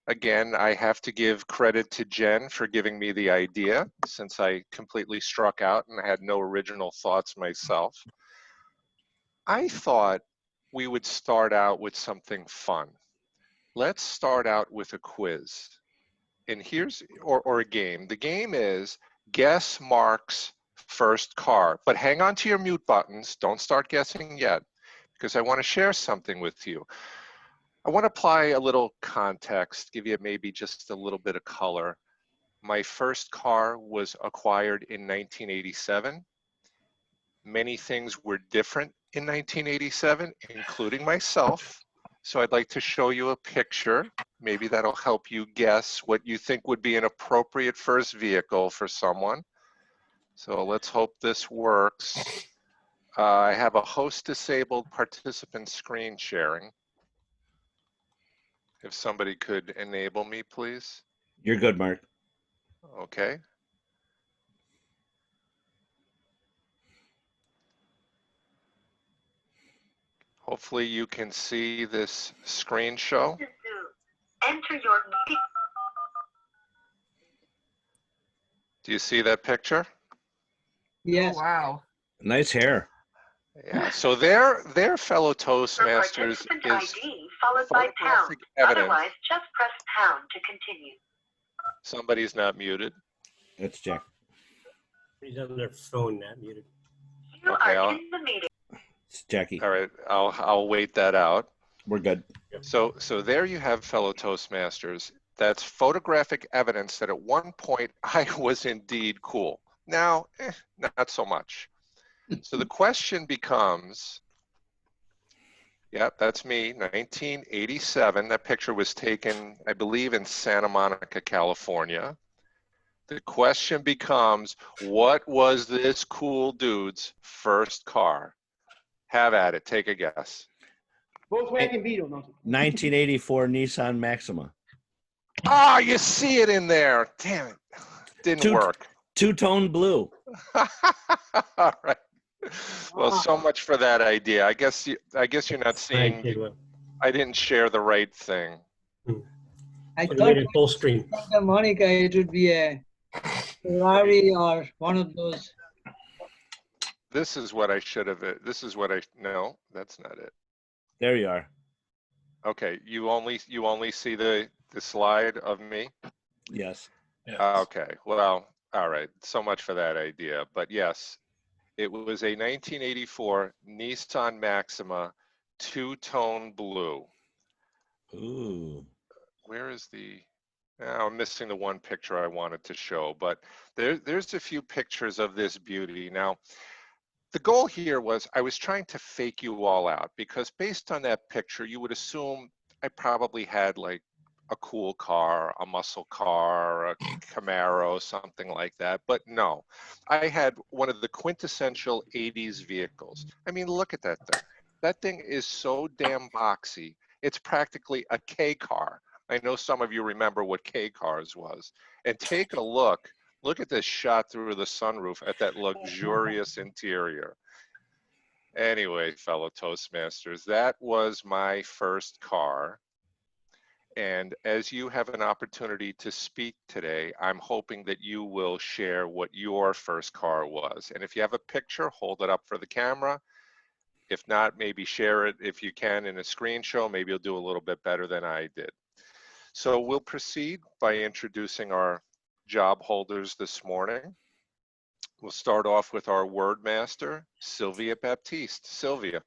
Again, I have to give credit to Jen for giving me the idea, since I completely struck out and had no original thoughts myself. I thought we would start out with something fun. Let's start out with a quiz. And here's, or a game. The game is guess Mark's first car. But hang on to your mute buttons. Don't start guessing yet, because I want to share something with you. I want to apply a little context, give you maybe just a little bit of color. My first car was acquired in 1987. Many things were different in 1987, including myself. So I'd like to show you a picture. Maybe that'll help you guess what you think would be an appropriate first vehicle for someone. So let's hope this works. I have a host disabled participant screen sharing. If somebody could enable me, please. You're good, Mark. Okay. Hopefully you can see this screen show. Enter your meeting. Do you see that picture? Yes. Oh, wow. Nice hair. Yeah, so their fellow Toastmasters For participant is ID followed by pound. photographic evidence. Otherwise, just press pound to continue. Somebody's not muted. That's Jack. He's on their phone, not muted. You Okay, are in the meeting. It's Jackie. All right, I'll wait that out. We're good. So there you have, fellow Toastmasters. That's photographic evidence that at one point I was indeed cool. Now, not so much. So the question becomes, yeah, that's me, 1987. That picture was taken, I believe, in Santa Monica, California. The question becomes, what was this cool dude's first car? Have at it, take a guess. Volkswagen Beetle. No. 1984 Nissan Maxima. Ah, you see it in there. Damn it. Didn't work. Two-tone blue. All right. Well, so much for that idea. I guess you're not seeing. I didn't share the right thing. I So thought made it full screen. Santa Monica, it would be a Ferrari or one of those. This is what I should have. This is what I. No, that's not it. There you are. Okay, you only see the slide of me. Yes. Okay. Well, all right. So much for that idea. But yes, it was a 1984 Nissan Maxima two-tone blue. Ooh. Where is the? Now I'm missing the one picture I wanted to show, but there's a few pictures of this beauty. Now, the goal here was I was trying to fake you all out, because based on that picture, you would assume I probably had like a cool car, a muscle car, a Camaro, something like that. But no, I had one of the quintessential 80s vehicles. I mean, look at that thing. That thing is so damn boxy. It's practically a K car. I know some of you remember what K cars was. And take a look. Look at this shot through the sunroof at that luxurious interior. Anyway, fellow Toastmasters, that was my first car. And as you have an opportunity to speak today, I'm hoping that you will share what your first car was. And if you have a picture, hold it up for the camera. If not, maybe share it if you can in a screen show. Maybe you'll do a little bit better than I did. So we'll proceed by introducing our job holders this morning. We'll start off with our word master, Sylvia Baptiste. Sylvia.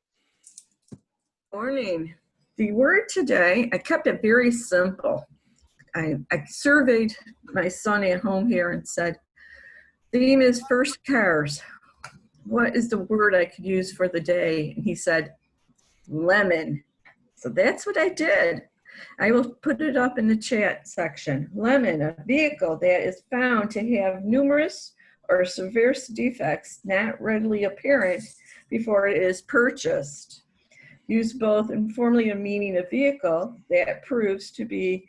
Morning. The word today, I kept it very simple. I surveyed my son at home here and said, theme is first cars. What is the word I could use for the day? And he said, lemon. So that's what I did. I will put it up in the chat section. Lemon, a vehicle that is found to have numerous or severe defects not readily apparent before it is purchased. Used both informally and meaning a vehicle that proves to be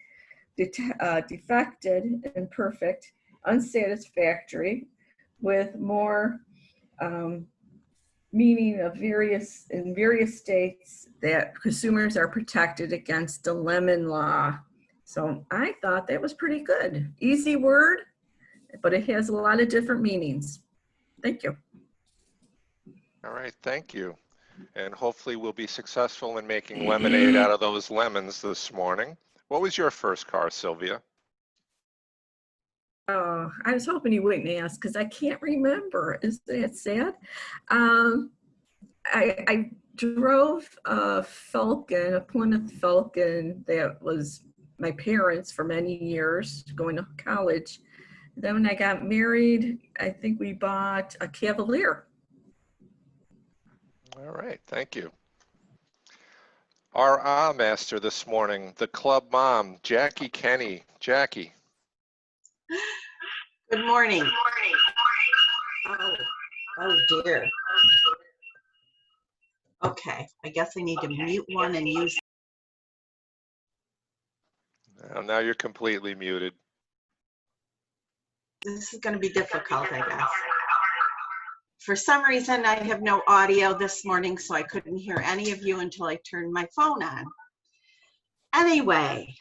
defected, imperfect, unsatisfactory, with more meaning of in various states that consumers are protected against the lemon law. So I thought that was pretty good. Easy word, but it has a lot of different meanings. Thank you. All right, thank you. And hopefully we'll be successful in making lemonade out of those lemons this morning. What was your first car, Sylvia? Oh, I was hoping you wouldn't ask because I can't remember. Is that sad? I drove a Falcon, a Plymouth Falcon that was my parents for many years going to college. Then when I got married, I think we bought a Cavalier. All right, thank you. Our master this morning, the club mom, Jackie Kenny. Jackie. Good morning. Oh dear. Okay, I guess I need to mute one and use. Now you're completely muted. This is going to be difficult, I guess. For some reason, I have no audio this morning, so I couldn't hear any of you until I turned my phone on. Anyway,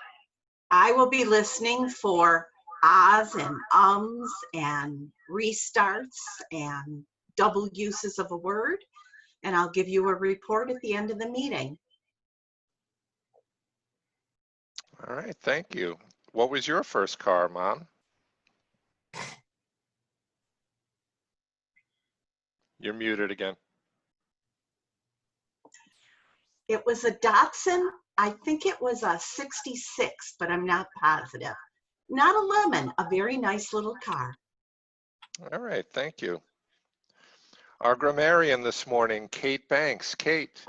I will be listening for ahs and ums and restarts and double uses of a word, and I'll give you a report at the end of the meeting. All right, thank you. What was your first car, Mom? You're muted again. It was a Datsun. I think it was a 66, but I'm not positive. Not a lemon, a very nice little car. All right, thank you. Our grammarian this morning, Kate Banks. Kate.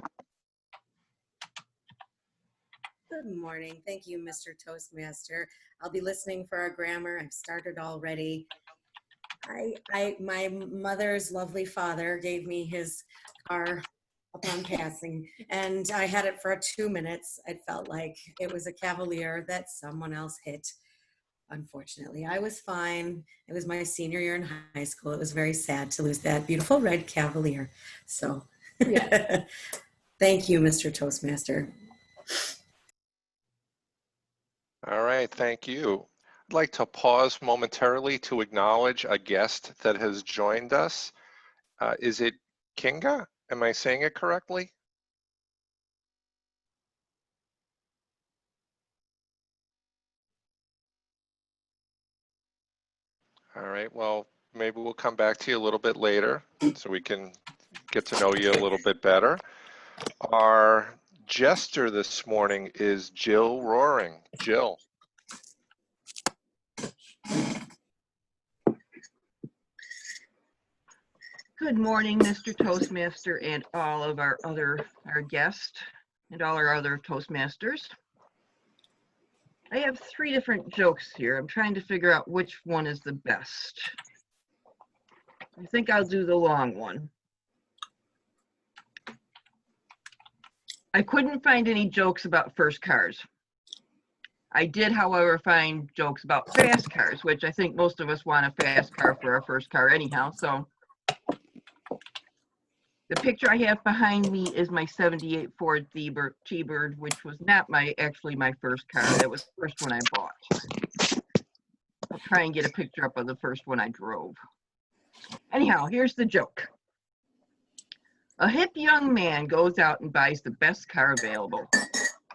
Good morning. Thank you, Mr. Toastmaster. I'll be listening for our grammar. I've started already. My mother's lovely father gave me his car upon passing, and I had it for 2 minutes. It felt like it was a Cavalier that someone else hit. Unfortunately, I was fine. It was my senior year in high school. It was very sad to lose that beautiful red Cavalier. So yeah. Thank you, Mr. Toastmaster. All right, thank you. I'd like to pause momentarily to acknowledge a guest that has joined us. Is it Kinga? Am I saying it correctly? All right, well, maybe we'll come back to you a little bit later so we can get to know you a little bit better. Our jester this morning is Jill Roaring. Jill. Good morning, Mr. Toastmaster and all of our guests and all our other Toastmasters. I have 3 different jokes here. I'm trying to figure out which one is the best. I think I'll do the long one. I couldn't find any jokes about first cars. I did, however, find jokes about fast cars, which I think most of us want a fast car for our first car anyhow, so. The picture I have behind me is my 78 Ford T-Bird, which was not actually my first car. That was the first one I bought. I'll try and get a picture up of the first one I drove. Anyhow, here's the joke. A hip young man goes out and buys the best car available.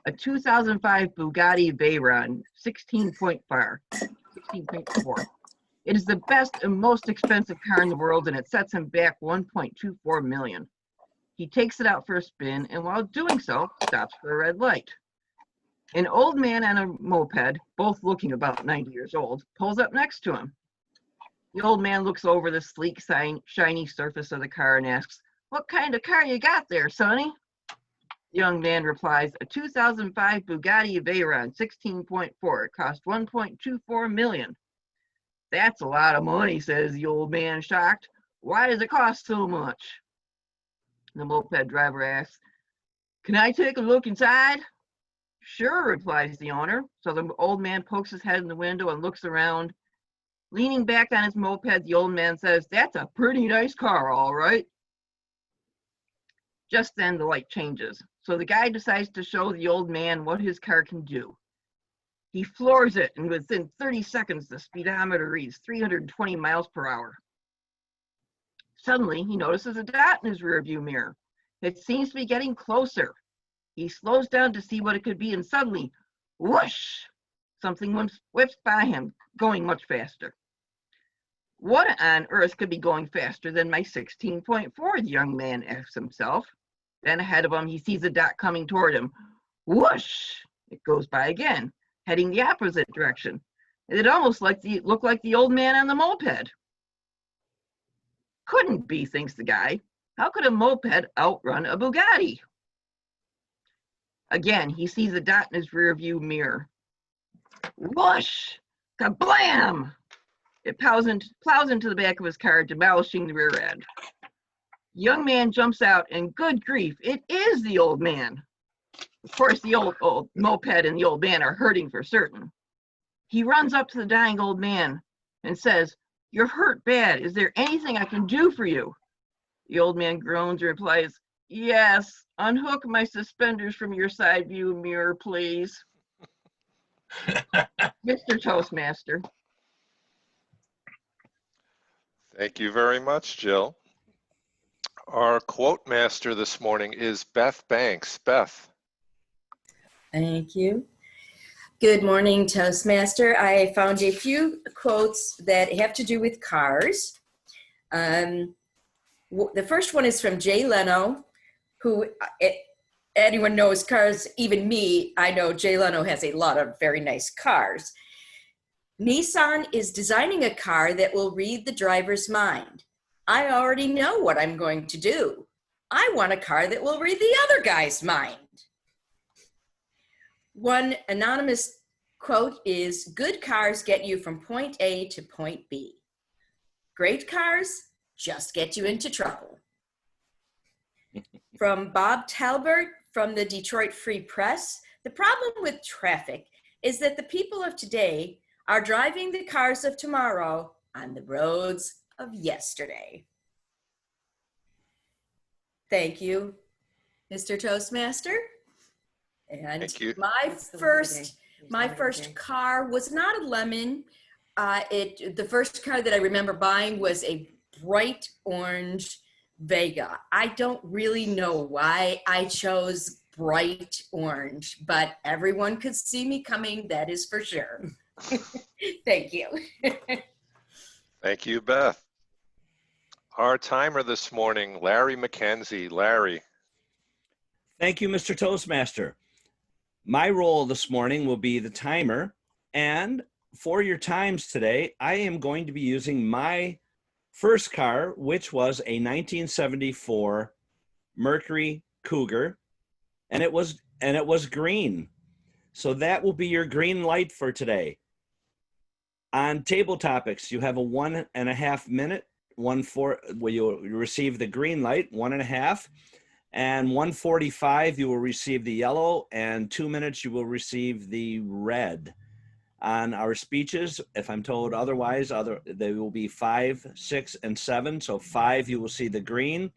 A 2005 Bugatti Veyron 16.4. It is the best and most expensive car in the world, and it sets him back $1.24 million. He takes it out for a spin, and while doing so, stops for a red light. An old man on a moped, both looking about 90 years old, pulls up next to him. The old man looks over the sleek, shiny surface of the car and asks, "What kind of car you got there, sonny?" The young man replies, "A 2005 Bugatti Veyron 16.4. It cost $1.24 million. "That's a lot of money," says the old man, shocked. "Why does it cost so much?" The moped driver asks, "Can I take a look inside?" "Sure," replies the owner. So the old man pokes his head in the window and looks around. Leaning back on his moped, the old man says, "That's a pretty nice car, all right." Just then the light changes. So the guy decides to show the old man what his car can do. He floors it, and within 30 seconds, the speedometer reads 320 miles per hour. Suddenly, he notices a dot in his rearview mirror. It seems to be getting closer. He slows down to see what it could be, and suddenly, whoosh, something whips by him, going much faster. What on earth could be going faster than my 16.4, the young man asks himself. Then ahead of him, he sees a dot coming toward him. Whoosh! It goes by again, heading the opposite direction. It almost looked like the old man on the moped. Couldn't be, thinks the guy. How could a moped outrun a Bugatti? Again, he sees a dot in his rearview mirror. Whoosh! Kablam! It plows into the back of his car, demolishing the rear end. Young man jumps out, and good grief, it is the old man. Of course, the old moped and the old man are hurting for certain. He runs up to the dying old man and says, "You're hurt bad. Is there anything I can do for you?" The old man groans and replies, "Yes, unhook my suspenders from your side view mirror, please." Mr. Toastmaster. Thank you very much, Jill. Our quote master this morning is Beth Banks. Beth. Thank you. Good morning, Toastmaster. I found a few quotes that have to do with cars. The first one is from Jay Leno, who anyone knows cars, even me, I know Jay Leno has a lot of very nice cars. Nissan is designing a car that will read the driver's mind. I already know what I'm going to do. I want a car that will read the other guy's mind. One anonymous quote is, "Good cars get you from point A to point B. Great cars just get you into trouble." From Bob Talbert from the Detroit Free Press, "The problem with traffic is that the people of today are driving the cars of tomorrow on the roads of yesterday." Thank you, Mr. Toastmaster. And Thank you. my first car was not a lemon. The first car that I remember buying was a bright orange Vega. I don't really know why I chose bright orange, but everyone could see me coming, that is for sure. Thank you. Thank you, Beth. Our timer this morning, Larry McKenzie. Larry. Thank you, Mr. Toastmaster. My role this morning will be the timer, and for your times today, I am going to be using my first car, which was a 1974 Mercury Cougar, and it was green. So that will be your green light for today. On table topics, you have a 1.5 minute, where you'll receive the green light, 1.5, and 1:45 you will receive the yellow, and 2 minutes you will receive the red. On our speeches, if I'm told otherwise, they will be 5, 6, and 7. So 5 you will see the green,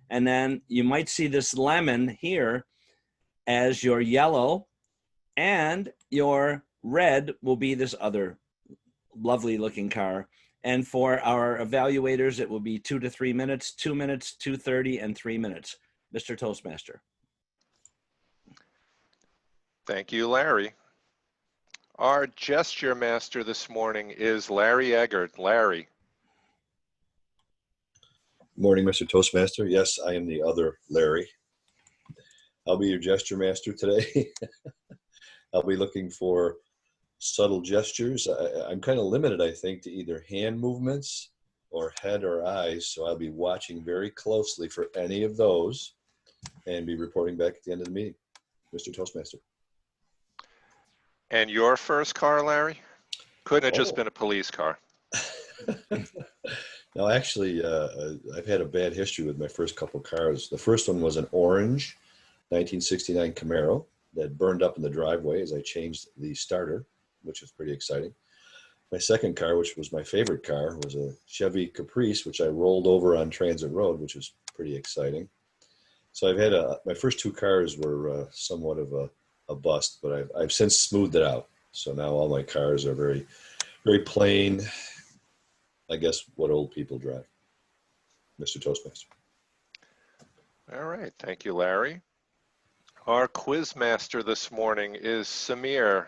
and then you might see this lemon here as your yellow, and your red will be this other lovely looking car. And for our evaluators, it will be 2 to 3 minutes, 2 minutes, 2:30, and 3 minutes. Mr. Toastmaster. Thank you, Larry. Our gesture master this morning is Larry Eggert. Larry. Morning, Mr. Toastmaster. Yes, I am the other Larry. I'll be your gesture master today. I'll be looking for subtle gestures. I'm kind of limited, I think, to either hand movements or head or eyes. So I'll be watching very closely for any of those and be reporting back at the end of the meeting. Mr. Toastmaster. And your first car, Larry? Couldn't have just been a police car. No, actually, I've had a bad history with my first couple cars. The first one was an orange 1969 Camaro that burned up in the driveway as I changed the starter, which was pretty exciting. My second car, which was my favorite car, was a Chevy Caprice, which I rolled over on Transit Road, which was pretty exciting. So I've had my first two cars were somewhat of a bust, but I've since smoothed it out. So now all my cars are very, very plain. I guess what old people drive. Mr. Toastmaster. All right, thank you, Larry. Our quiz master this morning is Samir.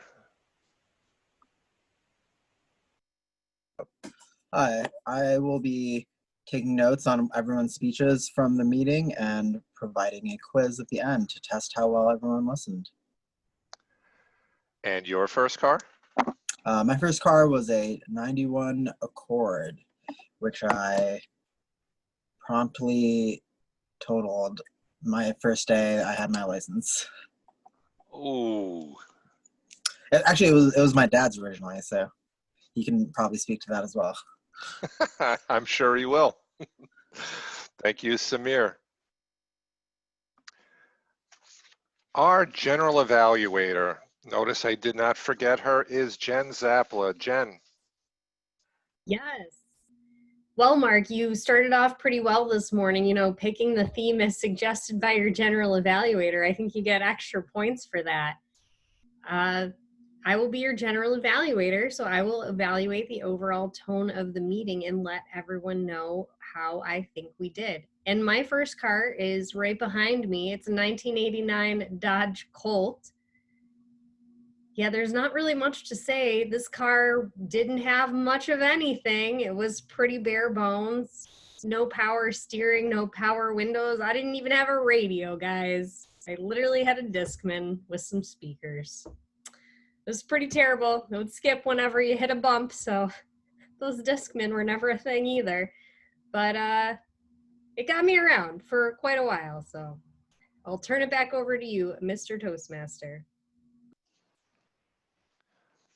Hi, I will be taking notes on everyone's speeches from the meeting and providing a quiz at the end to test how well everyone listened. And your first car? My first car was a 91 Accord, which I promptly totaled my first day I had my license. Ooh. Actually, it was my dad's originally, so he can probably speak to that as well. I'm sure he will. Thank you, Samir. Our general evaluator, notice I did not forget her, is Jen Zapla. Jen. Yes. Well, Mark, you started off pretty well this morning, you know, picking the theme as suggested by your general evaluator. I think you get extra points for that. I will be your general evaluator, so I will evaluate the overall tone of the meeting and let everyone know how I think we did. And my first car is right behind me. It's a 1989 Dodge Colt. Yeah, there's not really much to say. This car didn't have much of anything. It was pretty bare bones. No power steering, no power windows. I didn't even have a radio, guys. I literally had a Discman with some speakers. It was pretty terrible. It would skip whenever you hit a bump, so those Discmen were never a thing either. But it got me around for quite a while, so I'll turn it back over to you, Mr. Toastmaster.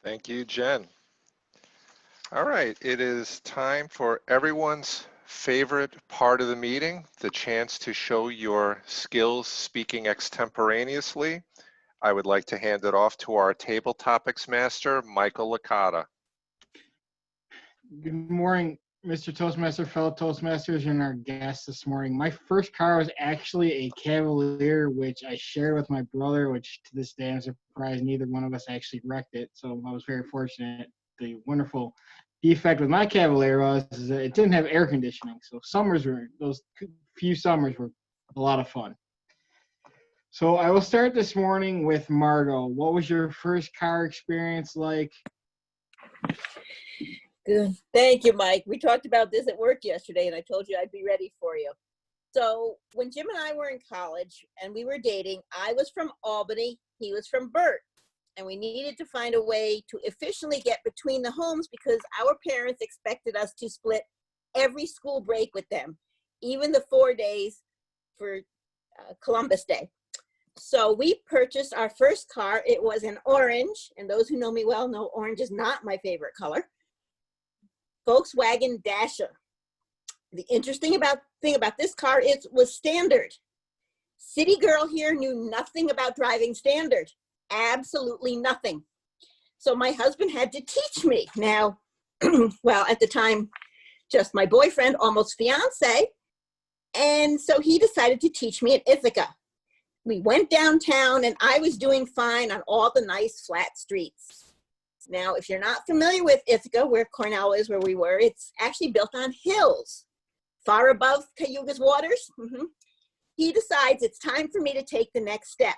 Thank you, Jen. All right, it is time for everyone's favorite part of the meeting, the chance to show your skills speaking extemporaneously. I would like to hand it off to our table topics master, Michael Licata. Good morning, Mr. Toastmaster, fellow Toastmasters, and our guests this morning. My first car was actually a Cavalier, which I shared with my brother, which to this day I'm surprised neither one of us actually wrecked it. So I was very fortunate. The wonderful defect with my Cavalier was is that it didn't have air conditioning. So those few summers were a lot of fun. So I will start this morning with Margo. What was your first car experience like? Good. Thank you, Mike. We talked about this at work yesterday, and I told you I'd be ready for you. So when Jim and I were in college and we were dating, I was from Albany, he was from Burt, and we needed to find a way to efficiently get between the homes because our parents expected us to split every school break with them, even the 4 days for Columbus Day. So we purchased our first car. It was an orange, and those who know me well know orange is not my favorite color. Volkswagen Dasher. The interesting thing about this car is it was standard. City girl here knew nothing about driving standard. Absolutely nothing. So my husband had to teach me. Now, well, at the time, just my boyfriend, almost fiance. And so he decided to teach me at Ithaca. We went downtown and I was doing fine on all the nice flat streets. Now, if you're not familiar with Ithaca, where Cornell is, where we were, it's actually built on hills, far above Cayuga's waters. He decides it's time for me to take the next step.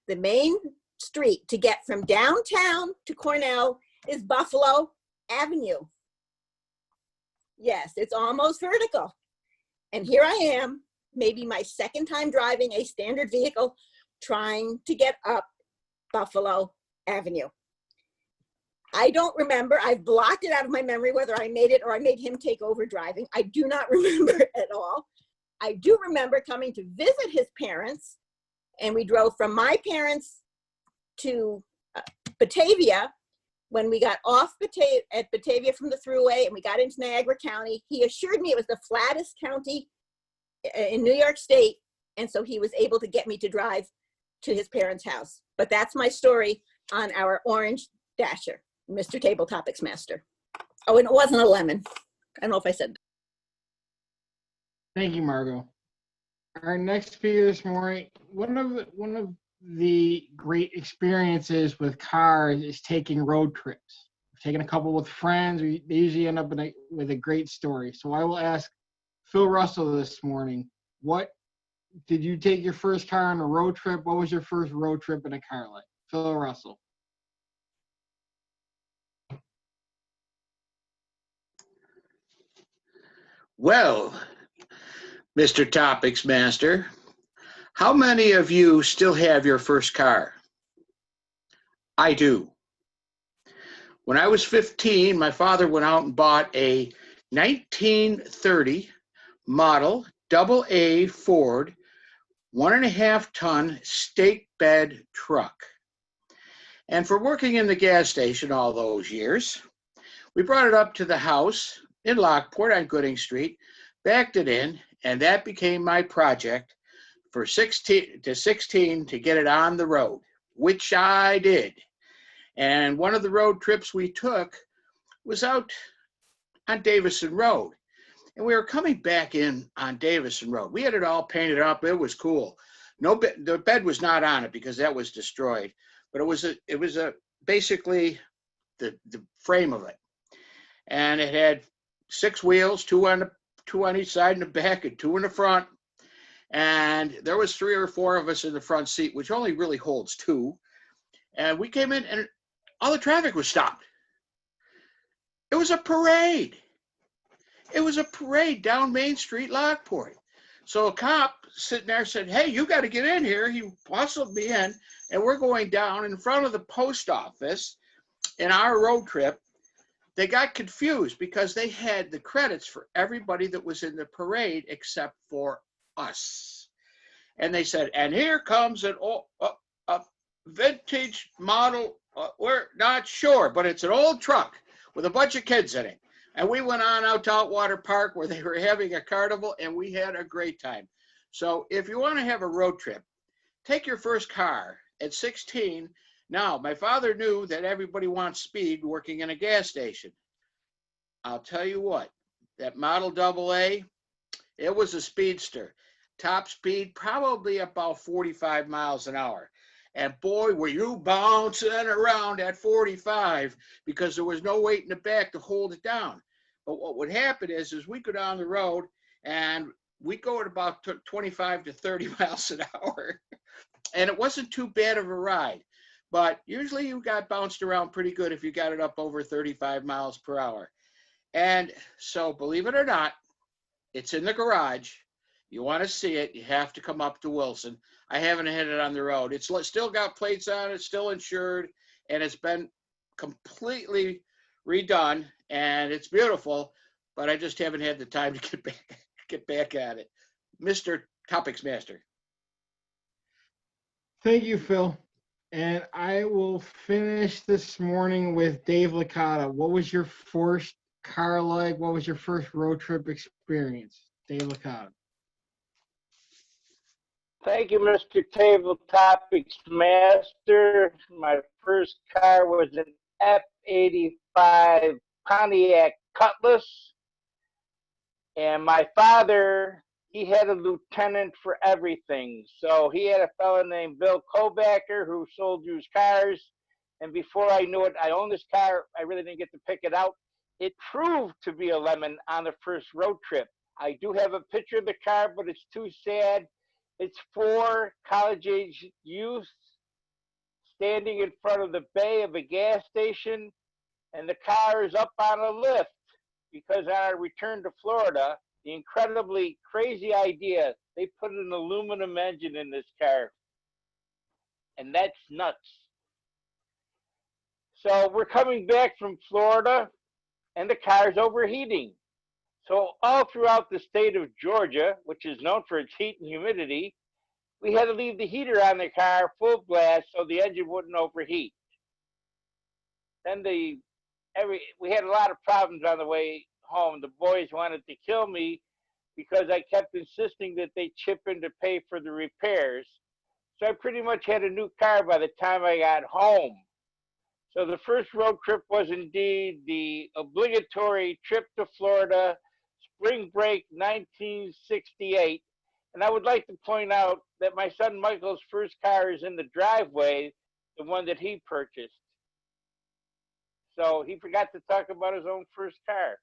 The main street to get from downtown to Cornell is Buffalo Avenue. Yes, it's almost vertical. And here I am, maybe my second time driving a standard vehicle, trying to get up Buffalo Avenue. I don't remember. I've blocked it out of my memory whether I made it or I made him take over driving. I do not remember at all. I do remember coming to visit his parents, and we drove from my parents to Batavia. When we got off at Batavia from the thruway and we got into Niagara County, he assured me it was the flattest county in New York State, and so he was able to get me to drive to his parents' house. But that's my story on our orange Dasher, Mr. Table Topics Master. Oh, and it wasn't a lemon. I don't know if I said that. Thank you, Margo. Our next speaker this morning, one of the great experiences with cars is taking road trips. I've taken a couple with friends. They usually end up with a great story. So I will ask Phil Russell this morning, what did you take your first car on a road trip? What was your first road trip in a car like? Phil Russell. Well, Mr. Topics Master, how many of you still have your first car? I do. When I was 15, my father went out and bought a 1930 model AA Ford 1.5 ton stake bed truck. And for working in the gas station all those years, we brought it up to the house in Lockport on Gooding Street, backed it in, and that became my project for 16 to get it on the road, which I did. And one of the road trips we took was out on Davison Road. And we were coming back in on Davison Road. We had it all painted up. It was cool. The bed was not on it because that was destroyed. But it was basically the frame of it. And it had 6 wheels, two on each side in the back and 2 in the front. And there was 3 or 4 of us in the front seat, which only really holds 2. And we came in and all the traffic was stopped. It was a parade. It was a parade down Main Street, Lockport. So a cop sitting there said, hey, you got to get in here. He bustled me in, and we're going down in front of the post office in our road trip. They got confused because they had the credits for everybody that was in the parade except for us. And they said, and here comes a vintage model, we're not sure, but it's an old truck with a bunch of kids in it. And we went on out to Outwater Park where they were having a carnival, and we had a great time. So if you want to have a road trip, take your first car at 16. Now, my father knew that everybody wants speed working in a gas station. I'll tell you what, that Model AA, it was a speedster. Top speed, probably about 45 miles an hour. And boy, were you bouncing around at 45 because there was no weight in the back to hold it down. But what would happen is we go down the road and we go at about 25 to 30 miles an hour. And it wasn't too bad of a ride. But usually you got bounced around pretty good if you got it up over 35 miles per hour. And so believe it or not, it's in the garage. You want to see it, you have to come up to Wilson. I haven't had it on the road. It's still got plates on it, still insured, and it's been completely redone, and it's beautiful, but I just haven't had the time to get back at it. Mr. Topics Master. Thank you, Phil. And I will finish this morning with Dave Licata. What was your first car like? What was your first road trip experience? Dave Licata. Thank you, Mr. Table Topics Master. My first car was an F-85 Pontiac Cutlass. And my father, he had a lieutenant for everything. So he had a fellow named Bill Kobacker who sold used cars. And before I knew it, I owned this car. I really didn't get to pick it out. It proved to be a lemon on the first road trip. I do have a picture of the car, but it's too sad. It's 4 college-age youths standing in front of the bay of a gas station, and the car is up on a lift because on our return to Florida, the incredibly crazy idea, they put an aluminum engine in this car, and that's nuts. So we're coming back from Florida, and the car's overheating. So all throughout the state of Georgia, which is known for its heat and humidity, we had to leave the heater on the car full blast so the engine wouldn't overheat. Then we had a lot of problems on the way home. The boys wanted to kill me because I kept insisting that they chip in to pay for the repairs. So I pretty much had a new car by the time I got home. So the first road trip was indeed the obligatory trip to Florida, spring break 1968. And I would like to point out that my son Michael's first car is in the driveway, the one that he purchased. So he forgot to talk about his own first car.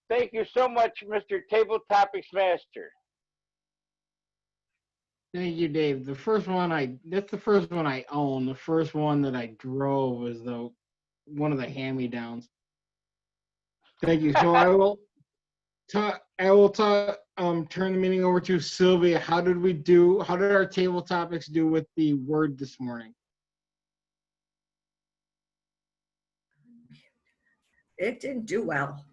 Thank you so much, Mr. Table Topics Master. Thank you, Dave. That's the first one I own. The first one that I drove was one of the hand-me-downs. Thank you. So I will turn the meeting over to Sylvia. How did our table topics do with the word this morning? It didn't do well.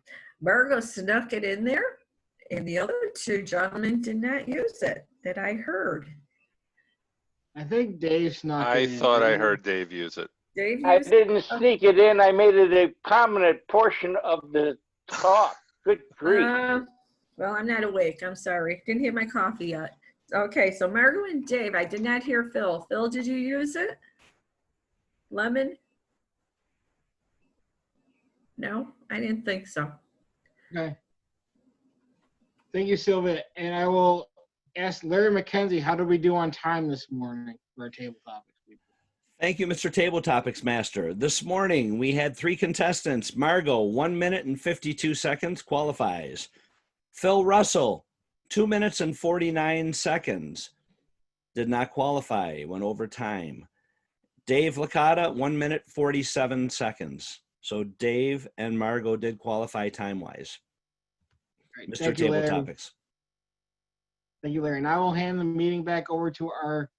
Margo snuck it in there, and the other two gentlemen did not use it that I heard. I think Dave snuck it in. I thought I heard Dave use it. Dave I used didn't sneak it in. I made it a prominent portion of the talk. Good grief. Well, I'm not awake. I'm sorry. Didn't have my coffee yet. Okay, so Margo and Dave. I did not hear Phil. Phil, did you use it? Lemon? No, I didn't think so. Okay. Thank you, Sylvia. And I will ask Larry McKenzie, how did we do on time this morning for our table topics? Thank you, Mr. Table Topics Master. This morning, we had 3 contestants. Margo, 1 minute and 52 seconds, qualifies. Phil Russell, 2 minutes and 49 seconds, did not qualify, went over time. Dave Licata, 1 minute, 47 seconds. So Dave and Margo did qualify time-wise. Mr. Table Topics. Thank you, Larry. And I will hand the meeting back over to our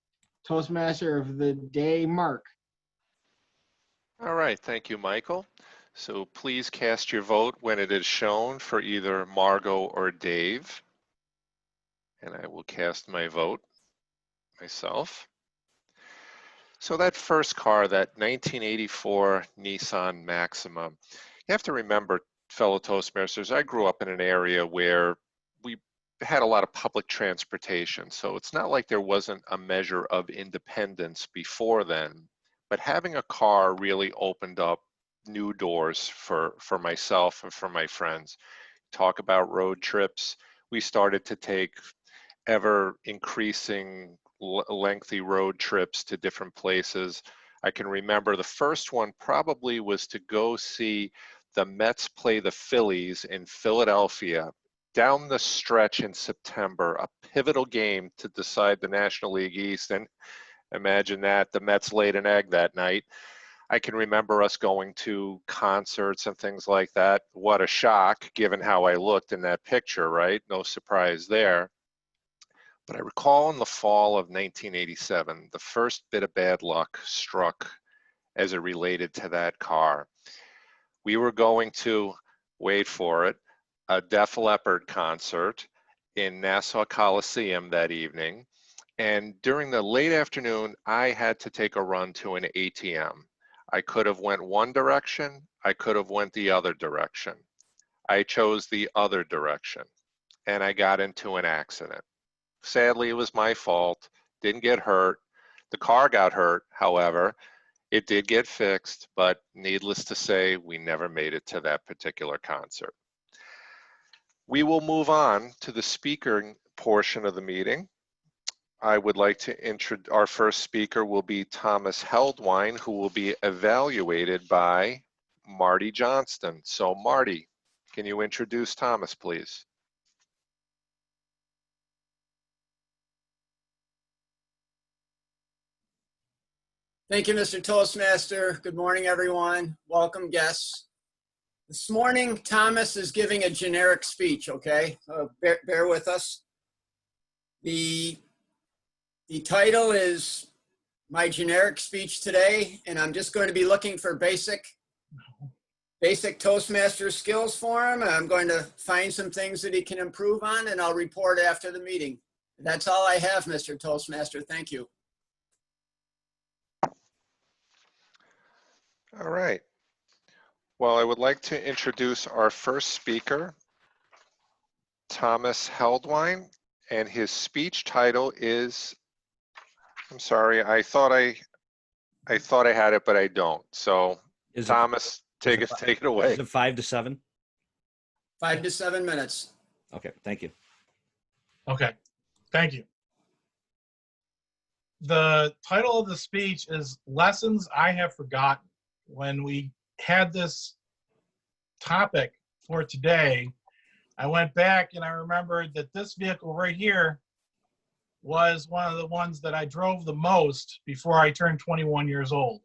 Toastmaster of the day, Mark. All right, thank you, Michael. So please cast your vote when it is shown for either Margo or Dave. And I will cast my vote myself. So that first car, that 1984 Nissan Maxima, you have to remember, fellow Toastmasters, I grew up in an area where we had a lot of public transportation. So it's not like there wasn't a measure of independence before then, but having a car really opened up new doors for myself and for my friends. Talk about road trips. We started to take ever increasing lengthy road trips to different places. I can remember the first one probably was to go see the Mets play the Phillies in Philadelphia down the stretch in September, a pivotal game to decide the National League East. And imagine that, the Mets laid an egg that night. I can remember us going to concerts and things like that. What a shock, given how I looked in that picture, right? No surprise there. But I recall in the fall of 1987, the first bit of bad luck struck as it related to that car. We were going to, wait for it, a Def Leppard concert in Nassau Coliseum that evening. And during the late afternoon, I had to take a run to an ATM. I could have went one direction, I could have went the other direction. I chose the other direction, and I got into an accident. Sadly, it was my fault, didn't get hurt. The car got hurt, however. It did get fixed, but needless to say, we never made it to that particular concert. We will move on to the speaker portion of the meeting. I would like to introduce, our first speaker will be Thomas Heldwine, who will be evaluated by Marty Johnston. So Marty, can you introduce Thomas, please? Thank you, Mr. Toastmaster. Good morning, everyone. Welcome, guests. This morning, Thomas is giving a generic speech, okay? Bear with us. The title is my generic speech today, and I'm just going to be looking for basic Toastmaster skills for him. I'm going to find some things that he can improve on, and I'll report after the meeting. That's all I have, Mr. Toastmaster. Thank you. All right. Well, I would like to introduce our first speaker, Thomas Heldwine, and his speech title is, I'm sorry, I thought I had it, but I don't. So Thomas, take it away. Is it 5 to 7? 5 to 7 minutes. Okay, thank you. Okay, thank you. The title of the speech is Lessons I Have Forgotten. When we had this topic for today, I went back and I remembered that this vehicle right here was one of the ones that I drove the most before I turned 21 years old.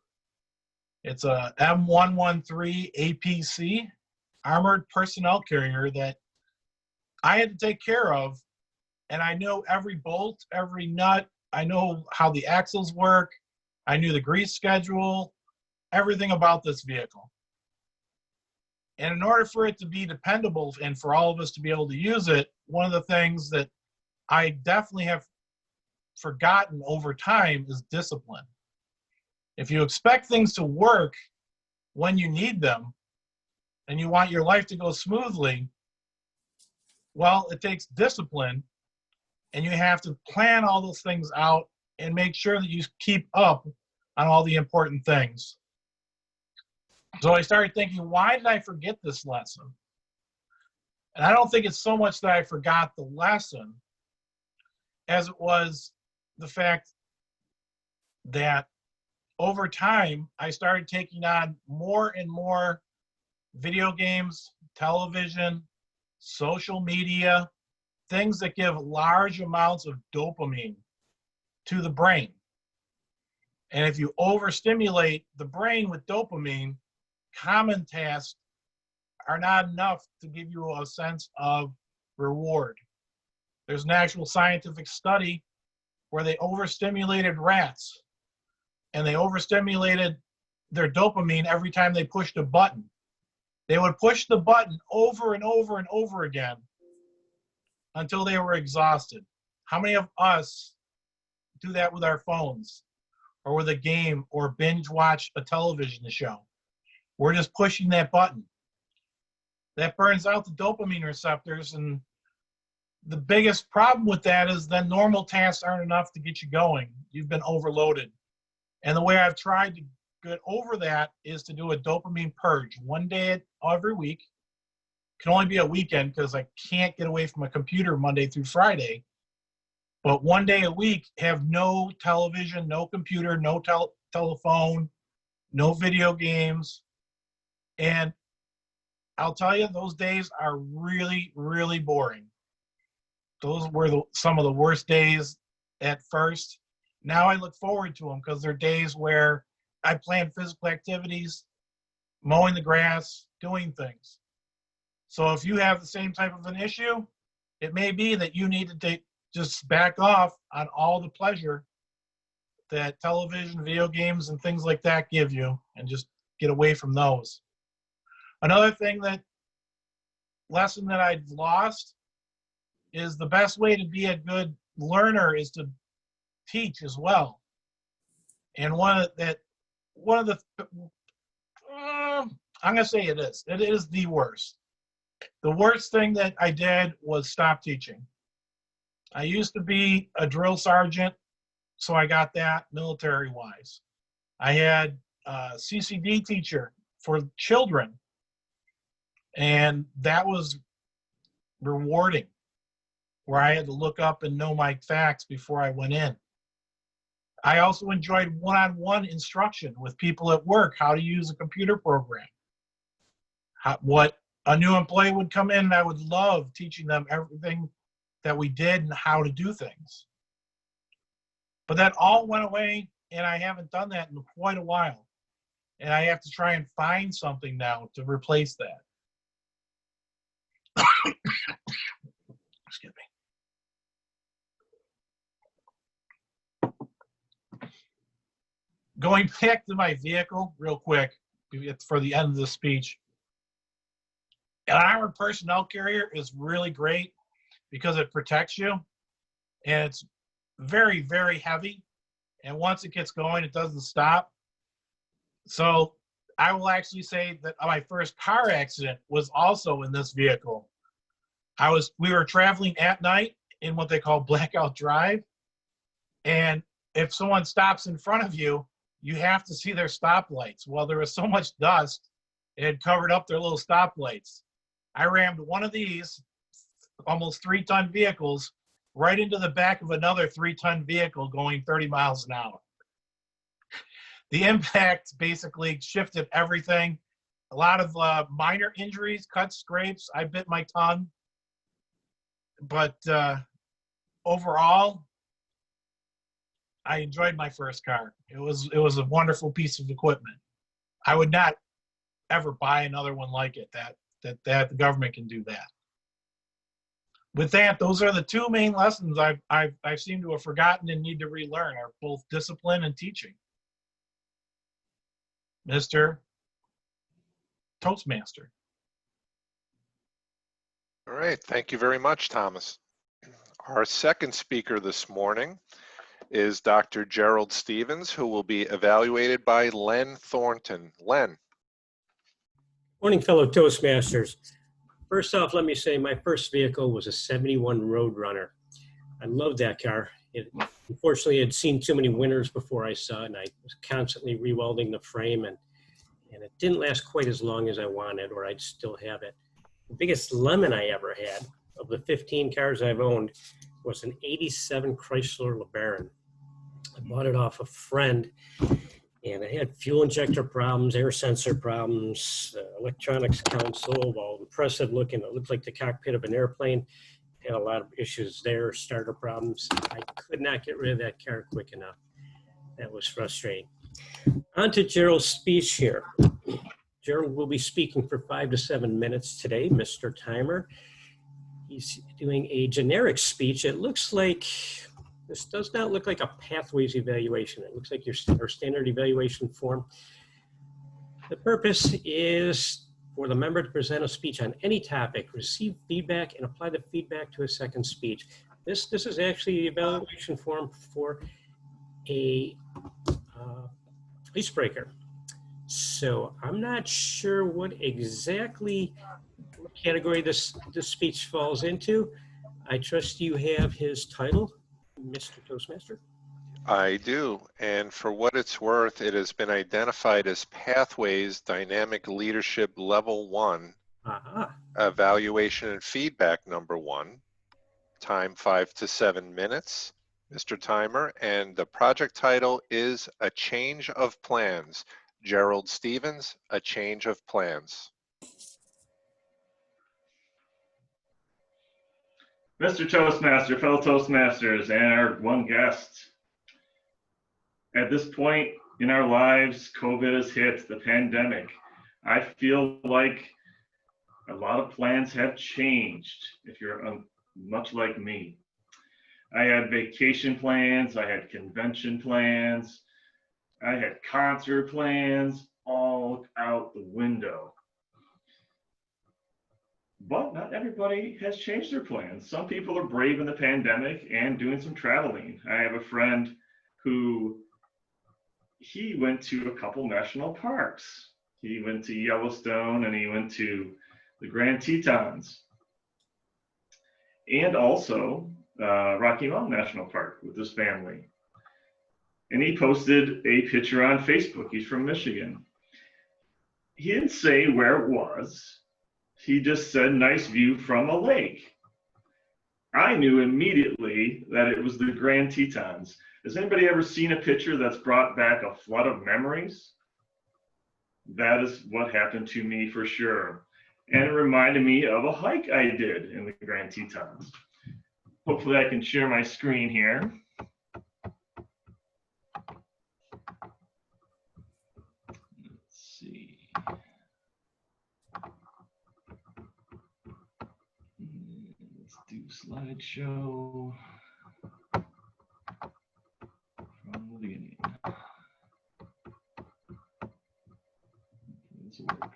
It's a M113 APC, armored personnel carrier, that I had to take care of, and I know every bolt, every nut. I know how the axles work. I knew the grease schedule, everything about this vehicle. And in order for it to be dependable and for all of us to be able to use it, one of the things that I definitely have forgotten over time is discipline. If you expect things to work when you need them and you want your life to go smoothly, well, it takes discipline, and you have to plan all those things out and make sure that you keep up on all the important things. So I started thinking, why did I forget this lesson? And I don't think it's so much that I forgot the lesson as it was the fact that over time, I started taking on more and more video games, television, social media, things that give large amounts of dopamine to the brain. And if you overstimulate the brain with dopamine, common tasks are not enough to give you a sense of reward. There's an actual scientific study where they overstimulated rats, and they overstimulated their dopamine every time they pushed a button. They would push the button over and over and over again until they were exhausted. How many of us do that with our phones or with a game or binge watch a television show? We're just pushing that button. That burns out the dopamine receptors, and the biggest problem with that is that normal tasks aren't enough to get you going. You've been overloaded. And the way I've tried to get over that is to do a dopamine purge. One day every week. Can only be a weekend because I can't get away from a computer Monday through Friday. But one day a week, have no television, no computer, no telephone, no video games. And I'll tell you, those days are really, really boring. Those were some of the worst days at first. Now I look forward to them because they're days where I plan physical activities, mowing the grass, doing things. So if you have the same type of an issue, it may be that you need to just back off on all the pleasure that television, video games, and things like that give you, and just get away from those. Another lesson that I've lost is the best way to be a good learner is to teach as well. And I'm gonna say it is the worst. The worst thing that I did was stop teaching. I used to be a drill sergeant, so I got that military-wise. I had a CCD teacher for children, and that was rewarding, where I had to look up and know my facts before I went in. I also enjoyed one-on-one instruction with people at work, how to use a computer program. What a new employee would come in, and I would love teaching them everything that we did and how to do things. But that all went away, and I haven't done that in quite a while. And I have to try and find something now to replace that. Excuse me. Going back to my vehicle real quick for the end of the speech. An armored personnel carrier is really great because it protects you, and it's very, very heavy. And once it gets going, it doesn't stop. So I will actually say that my first car accident was also in this vehicle. We were traveling at night in what they call blackout drive. And if someone stops in front of you, you have to see their stoplights. Well, there was so much dust, it had covered up their little stoplights. I rammed one of these almost 3-ton vehicles right into the back of another 3-ton vehicle going 30 miles an hour. The impact basically shifted everything. A lot of minor injuries, cuts, scrapes. I bit my tongue. But overall, I enjoyed my first car. It was a wonderful piece of equipment. I would not ever buy another one like it. That the government can do that. With that, those are the two main lessons I seem to have forgotten and need to relearn, are both discipline and teaching. Mr. Toastmaster. All right, thank you very much, Thomas. Our second speaker this morning is Dr. Gerald Stevens, who will be evaluated by Len Thornton. Len. Morning, fellow Toastmasters. First off, let me say my first vehicle was a 71 Roadrunner. I loved that car. Unfortunately, I'd seen too many winners before I saw it, and I was constantly rewelding the frame, and it didn't last quite as long as I wanted, or I'd still have it. The biggest lemon I ever had of the 15 cars I've owned was an 87 Chrysler LeBaron. I bought it off a friend, and I had fuel injector problems, air sensor problems, electronics console, all impressive looking. It looked like the cockpit of an airplane. Had a lot of issues there, starter problems. I could not get rid of that car quick enough. That was frustrating. On to Gerald's speech here. Gerald will be speaking for 5 to 7 minutes today, Mr. Timer. He's doing a generic speech. It looks like, this does not look like a pathways evaluation. It looks like our standard evaluation form. The purpose is for the member to present a speech on any topic, receive feedback, and apply the feedback to a second speech. This is actually the evaluation form for a icebreaker. So I'm not sure what category this speech falls into. I trust you have his title, Mr. Toastmaster. I do, and for what it's worth, it has been identified as Pathways Dynamic Leadership Level 1, Evaluation and Feedback number 1, time 5 to 7 minutes, Mr. Timer, and the project title is A Change of Plans. Gerald Stevens, A Change of Plans. Mr. Toastmaster, fellow Toastmasters, and our one guest. At this point in our lives, COVID has hit, the pandemic. I feel like a lot of plans have changed, if you're much like me. I had vacation plans, I had convention plans, I had concert plans, all out the window. But not everybody has changed their plans. Some people are brave in the pandemic and doing some traveling. I have a friend who he went to a couple national parks. He went to Yellowstone and he went to the Grand Tetons. And also Rocky Mountain National Park with his family. And he posted a picture on Facebook. He's from Michigan. He didn't say where it was. He just said, nice view from a lake. I knew immediately that it was the Grand Tetons. Has anybody ever seen a picture that's brought back a flood of memories? That is what happened to me for sure. And it reminded me of a hike I did in the Grand Tetons. Hopefully I can share my screen here. Let's see. Let's do slideshow from the beginning. This will work.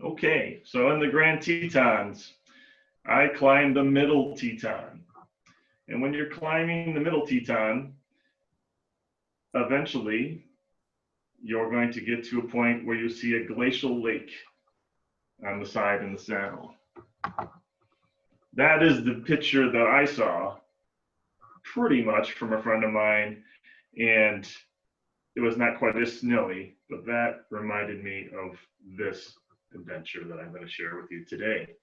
Okay, so in the Grand Tetons, I climbed the middle Teton. And when you're climbing the middle Teton, eventually you're going to get to a point where you see a glacial lake on the side in the saddle. That is the picture that I saw pretty much from a friend of mine, and it was not quite as snowy, but that reminded me of this adventure that I'm going to share with you today.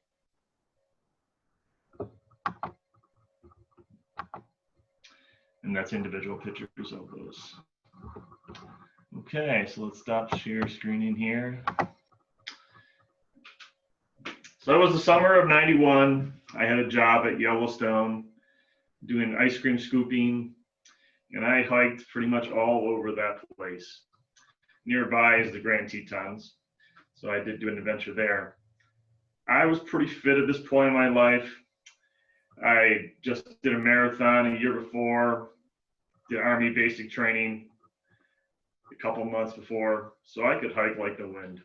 And that's individual pictures of those. Okay, so let's stop share screening here. So it was the summer of '91. I had a job at Yellowstone doing ice cream scooping, and I hiked pretty much all over that place. Nearby is the Grand Tetons, so I did do an adventure there. I was pretty fit at this point in my life. I just did a marathon a year before, did Army basic training a couple months before, so I could hike like the wind.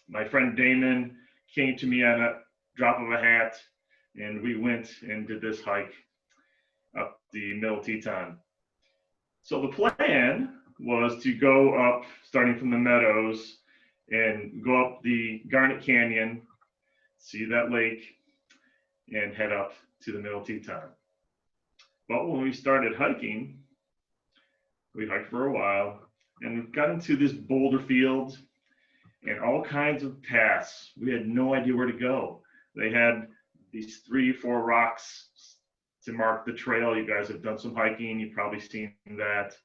My friend Damon came to me on a drop of a hat, and we went and did this hike up the Middle Teton. So the plan was to go up, starting from the meadows, and go up the Garnet Canyon, see that lake, and head up to the Middle Teton. But when we started hiking, we hiked for a while, and we got into this boulder field and all kinds of paths. We had no idea where to go. They had these 3 or 4 rocks to mark the trail. You guys have done some hiking, you've probably seen that.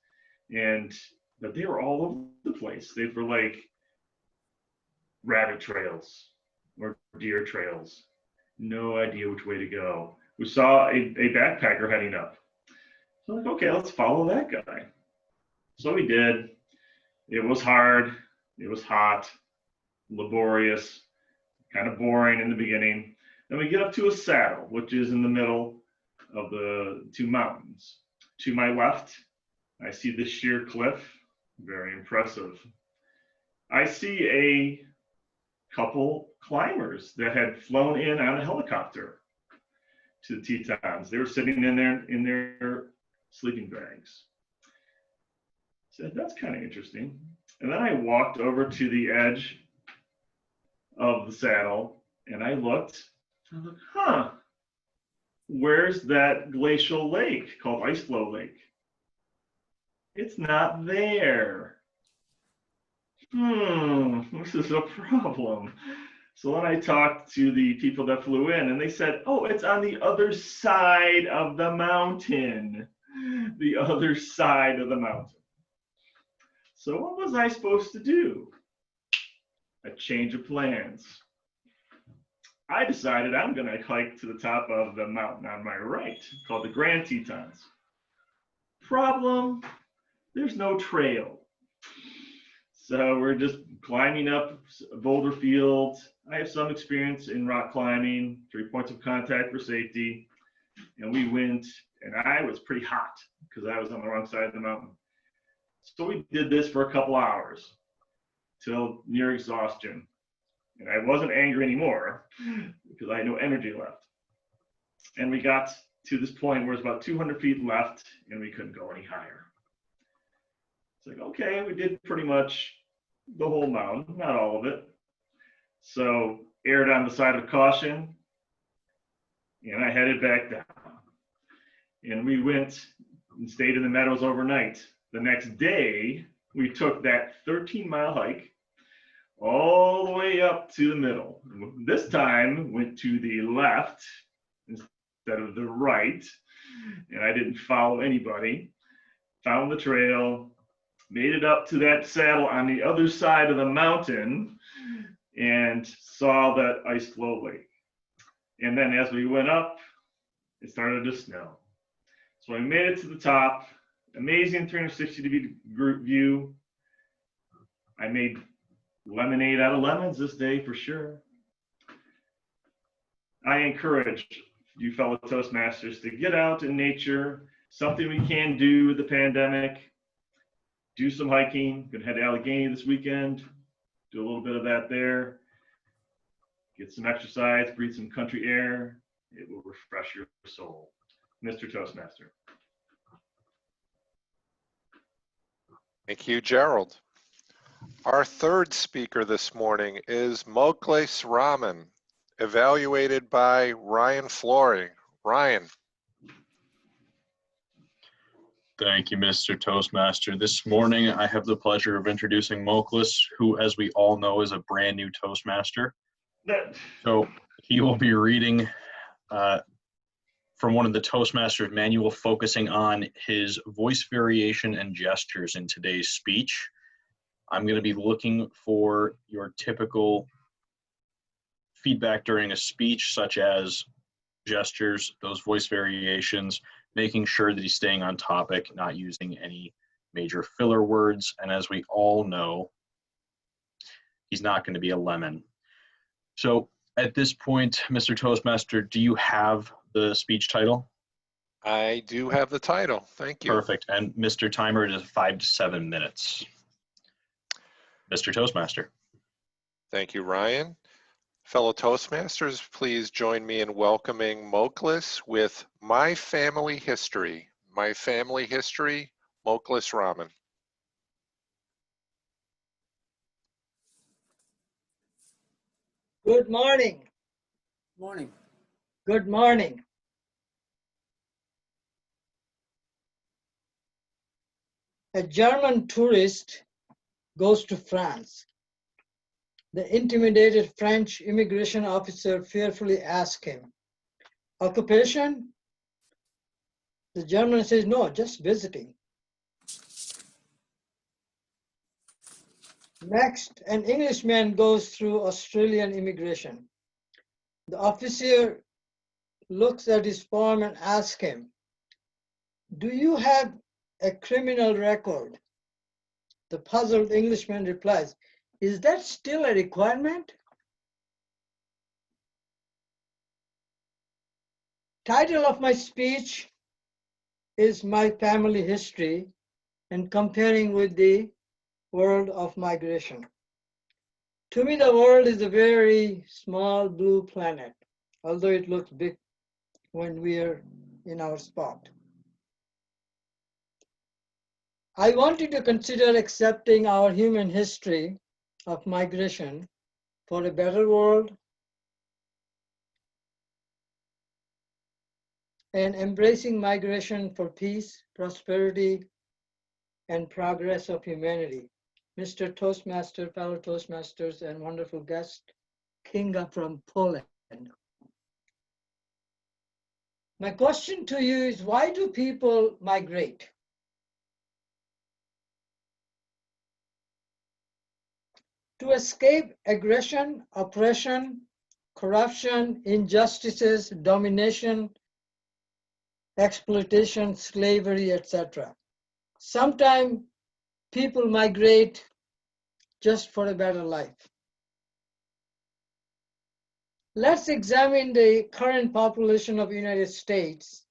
But they were all over the place. They were like rabbit trails or deer trails. No idea which way to go. We saw a backpacker heading up. So like, okay, let's follow that guy. So we did. It was hard. It was hot, laborious, kind of boring in the beginning. Then we get up to a saddle, which is in the middle of the 2 mountains. To my left, I see the sheer cliff, very impressive. I see a couple climbers that had flown in on a helicopter to the Tetons. They were sitting in their sleeping bags. So that's kind of interesting. And then I walked over to the edge of the saddle and I looked, huh, where's that glacial lake called Ice Flow Lake? It's not there. This is a problem. So then I talked to the people that flew in and they said, oh, it's on the other side of the mountain. The other side of the mountain. So what was I supposed to do? A change of plans. I decided I'm going to hike to the top of the mountain on my right, called the Grand Tetons. Problem, there's no trail. So we're just climbing up boulder fields. I have some experience in rock climbing, 3 points of contact for safety. And we went, and I was pretty hot because I was on the wrong side of the mountain. So we did this for a couple hours till near exhaustion. And I wasn't angry anymore because I had no energy left. And we got to this point where it's about 200 feet left and we couldn't go any higher. It's like, okay, we did pretty much the whole mountain, not all of it. So erred on the side of caution and I headed back down. And we went and stayed in the meadows overnight. The next day, we took that 13-mile hike all the way up to the middle. This time, went to the left instead of the right, and I didn't follow anybody. Found the trail, made it up to that saddle on the other side of the mountain, and saw that ice flow lake. And then as we went up, it started to snow. So I made it to the top. Amazing 360-degree view. I made lemonade out of lemons this day for sure. I encourage you fellow Toastmasters to get out in nature, something we can do with the pandemic. Do some hiking. Gonna head to Allegheny this weekend. Do a little bit of that there. Get some exercise, breathe some country air. It will refresh your soul. Mr. Toastmaster. Thank you, Gerald. Our third speaker this morning is Mokles Raman, evaluated by Ryan Flory. Ryan. Thank you, Mr. Toastmaster. This morning, I have the pleasure of introducing Mokles, who, as we all know, is a brand new Toastmaster. So he will be reading from one of the Toastmasters manual focusing on his voice variation and gestures in today's speech. I'm going to be looking for your typical feedback during a speech, such as gestures, those voice variations, making sure that he's staying on topic, not using any major filler words. And as we all know, he's not going to be a lemon. So at this point, Mr. Toastmaster, do you have the speech title? I do have the title. Thank you. Perfect. And Mr. Timer, it is 5 to 7 minutes. Mr. Toastmaster. Thank you, Ryan. Fellow Toastmasters, please join me in welcoming Moklis with My Family History. My Family History, Moklis Raman. Good morning. Morning. Good morning. A German tourist goes to France. The intimidated French immigration officer fearfully asks him, "Occupation?" The German says, "No, just visiting." Next, an Englishman goes through Australian immigration. The officer looks at his form and asks him, "Do you have a criminal record?" The puzzled Englishman replies, "Is that still a requirement?" Title of my speech is My Family History and comparing with the world of migration. To me, the world is a very small blue planet, although it looks big when we're in our spot. I want you to consider accepting our human history of migration for a better world and embracing migration for peace, prosperity, and progress of humanity. Mr. Toastmaster, fellow Toastmasters, and wonderful guest, Kinga from Poland. My question to you is, why do people migrate? To escape aggression, oppression, corruption, injustices, domination, exploitation, slavery, etc. Sometimes people migrate just for a better life. Let's examine the current population of the United States.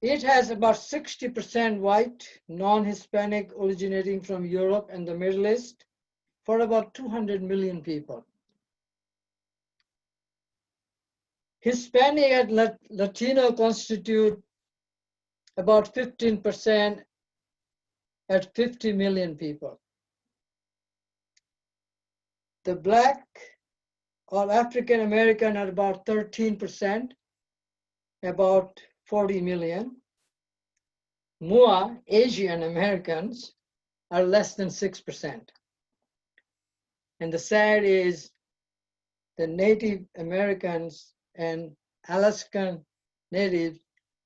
It has about 60% white, non-Hispanic, originating from Europe and the Middle East, for about 200 million people. Hispanic and Latino constitute about 15% at 50 million people. The Black or African American are about 13%, about 40 million. Mua, Asian Americans, are less than 6%. And the sad is the Native Americans and Alaskan Natives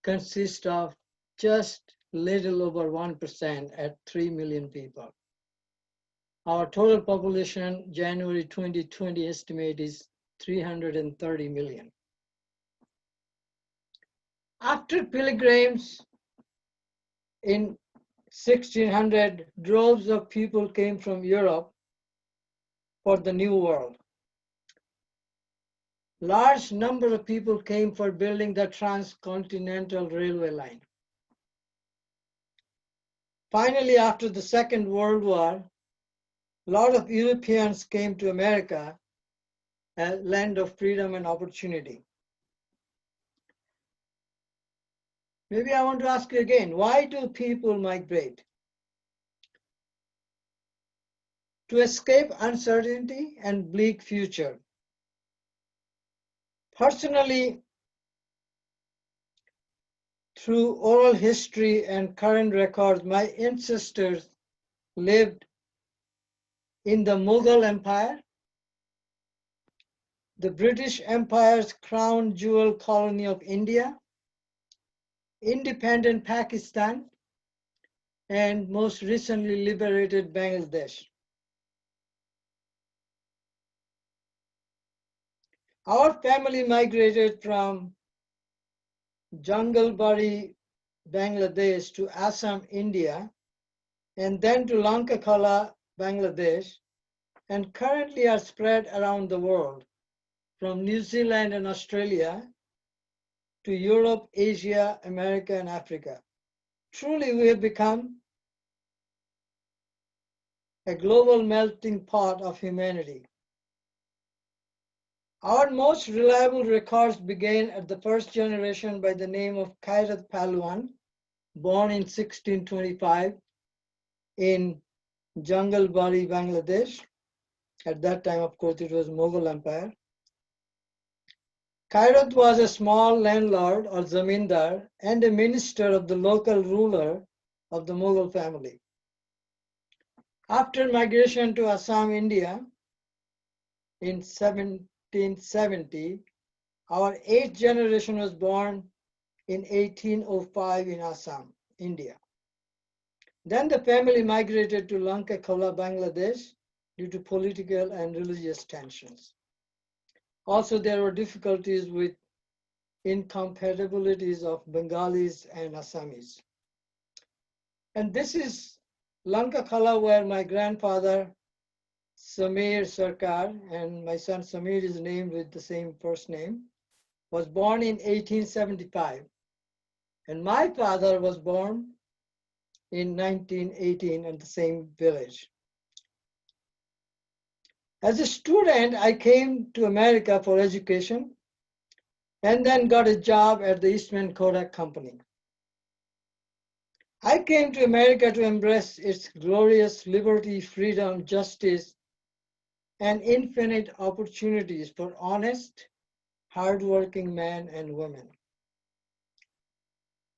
consist of just little over 1% at 3 million people. Our total population, January 2020 estimate is 330 million. After pilgrims in 1600, droves of people came from Europe for the New World. Large number of people came for building the transcontinental railway line. Finally, after the Second World War, a lot of Europeans came to America, a land of freedom and opportunity. Maybe I want to ask you again, why do people migrate? To escape uncertainty and bleak future. Personally, through oral history and current records, my ancestors lived in the Mughal Empire, the British Empire's crown jewel colony of India, independent Pakistan, and most recently liberated Bangladesh. Our family migrated from Junglebari, Bangladesh to Assam, India, and then to Lankakala, Bangladesh, and currently are spread around the world, from New Zealand and Australia to Europe, Asia, America, and Africa. Truly, we have become a global melting pot of humanity. Our most reliable records began at the first generation by the name of Khairat Palwan, born in 1625 in Junglebari, Bangladesh. At that time, of course, it was Mughal Empire. Khairat was a small landlord or zamindar and a minister of the local ruler of the Mughal family. After migration to Assam, India in 1770, our 8th generation was born in 1805 in Assam, India. Then the family migrated to Lankakala, Bangladesh due to political and religious tensions. Also, there were difficulties with incompatibilities of Bengalis and Assamese. And this is Lankakala, where my grandfather, Samir Sarkar, and my son Samir is named with the same first name, was born in 1875. And my father was born in 1918 in the same village. As a student, I came to America for education and then got a job at the Eastman Kodak Company. I came to America to embrace its glorious liberty, freedom, justice, and infinite opportunities for honest, hardworking men and women.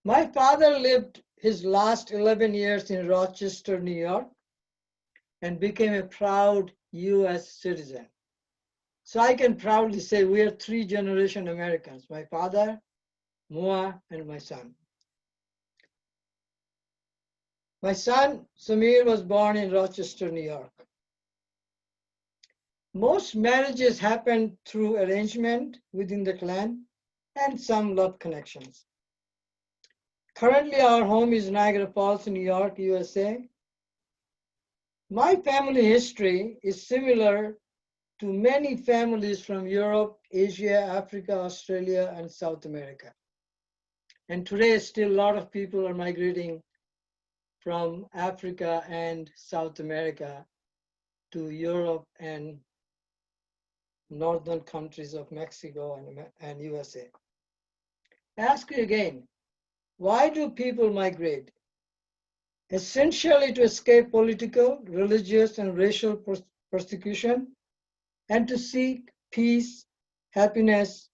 My father lived his last 11 years in Rochester, New York, and became a proud US citizen. So I can proudly say we are 3-generation Americans, my father, Mua, and my son. My son, Samir, was born in Rochester, New York. Most marriages happen through arrangement within the clan and some love connections. Currently, our home is Niagara Falls, New York, USA. My family history is similar to many families from Europe, Asia, Africa, Australia, and South America. And today, still a lot of people are migrating from Africa and South America to Europe and northern countries of Mexico and USA. I ask you again, why do people migrate? Essentially to escape political, religious, and racial persecution, and to seek peace, happiness,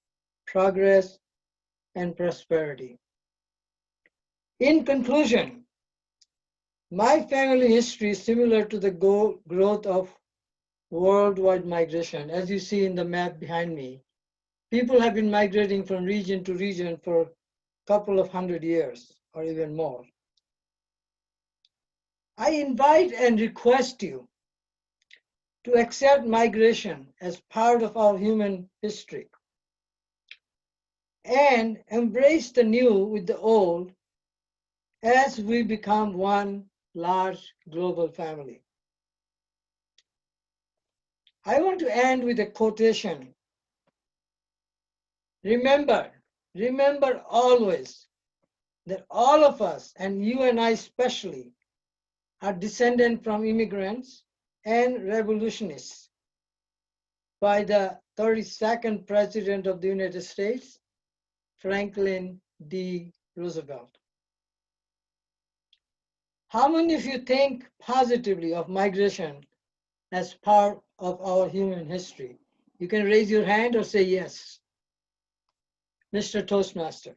progress, and prosperity. In conclusion, my family history is similar to the growth of worldwide migration. As you see in the map behind me, people have been migrating from region to region for a couple of 100 years or even more. I invite and request you to accept migration as part of our human history and embrace the new with the old as we become one large global family. I want to end with a quotation. Remember always that all of us, and you and I especially, are descended from immigrants and revolutionists by the 32nd President of the United States, Franklin D. Roosevelt. How many of you think positively of migration as part of our human history? You can raise your hand or say yes. Mr. Toastmaster.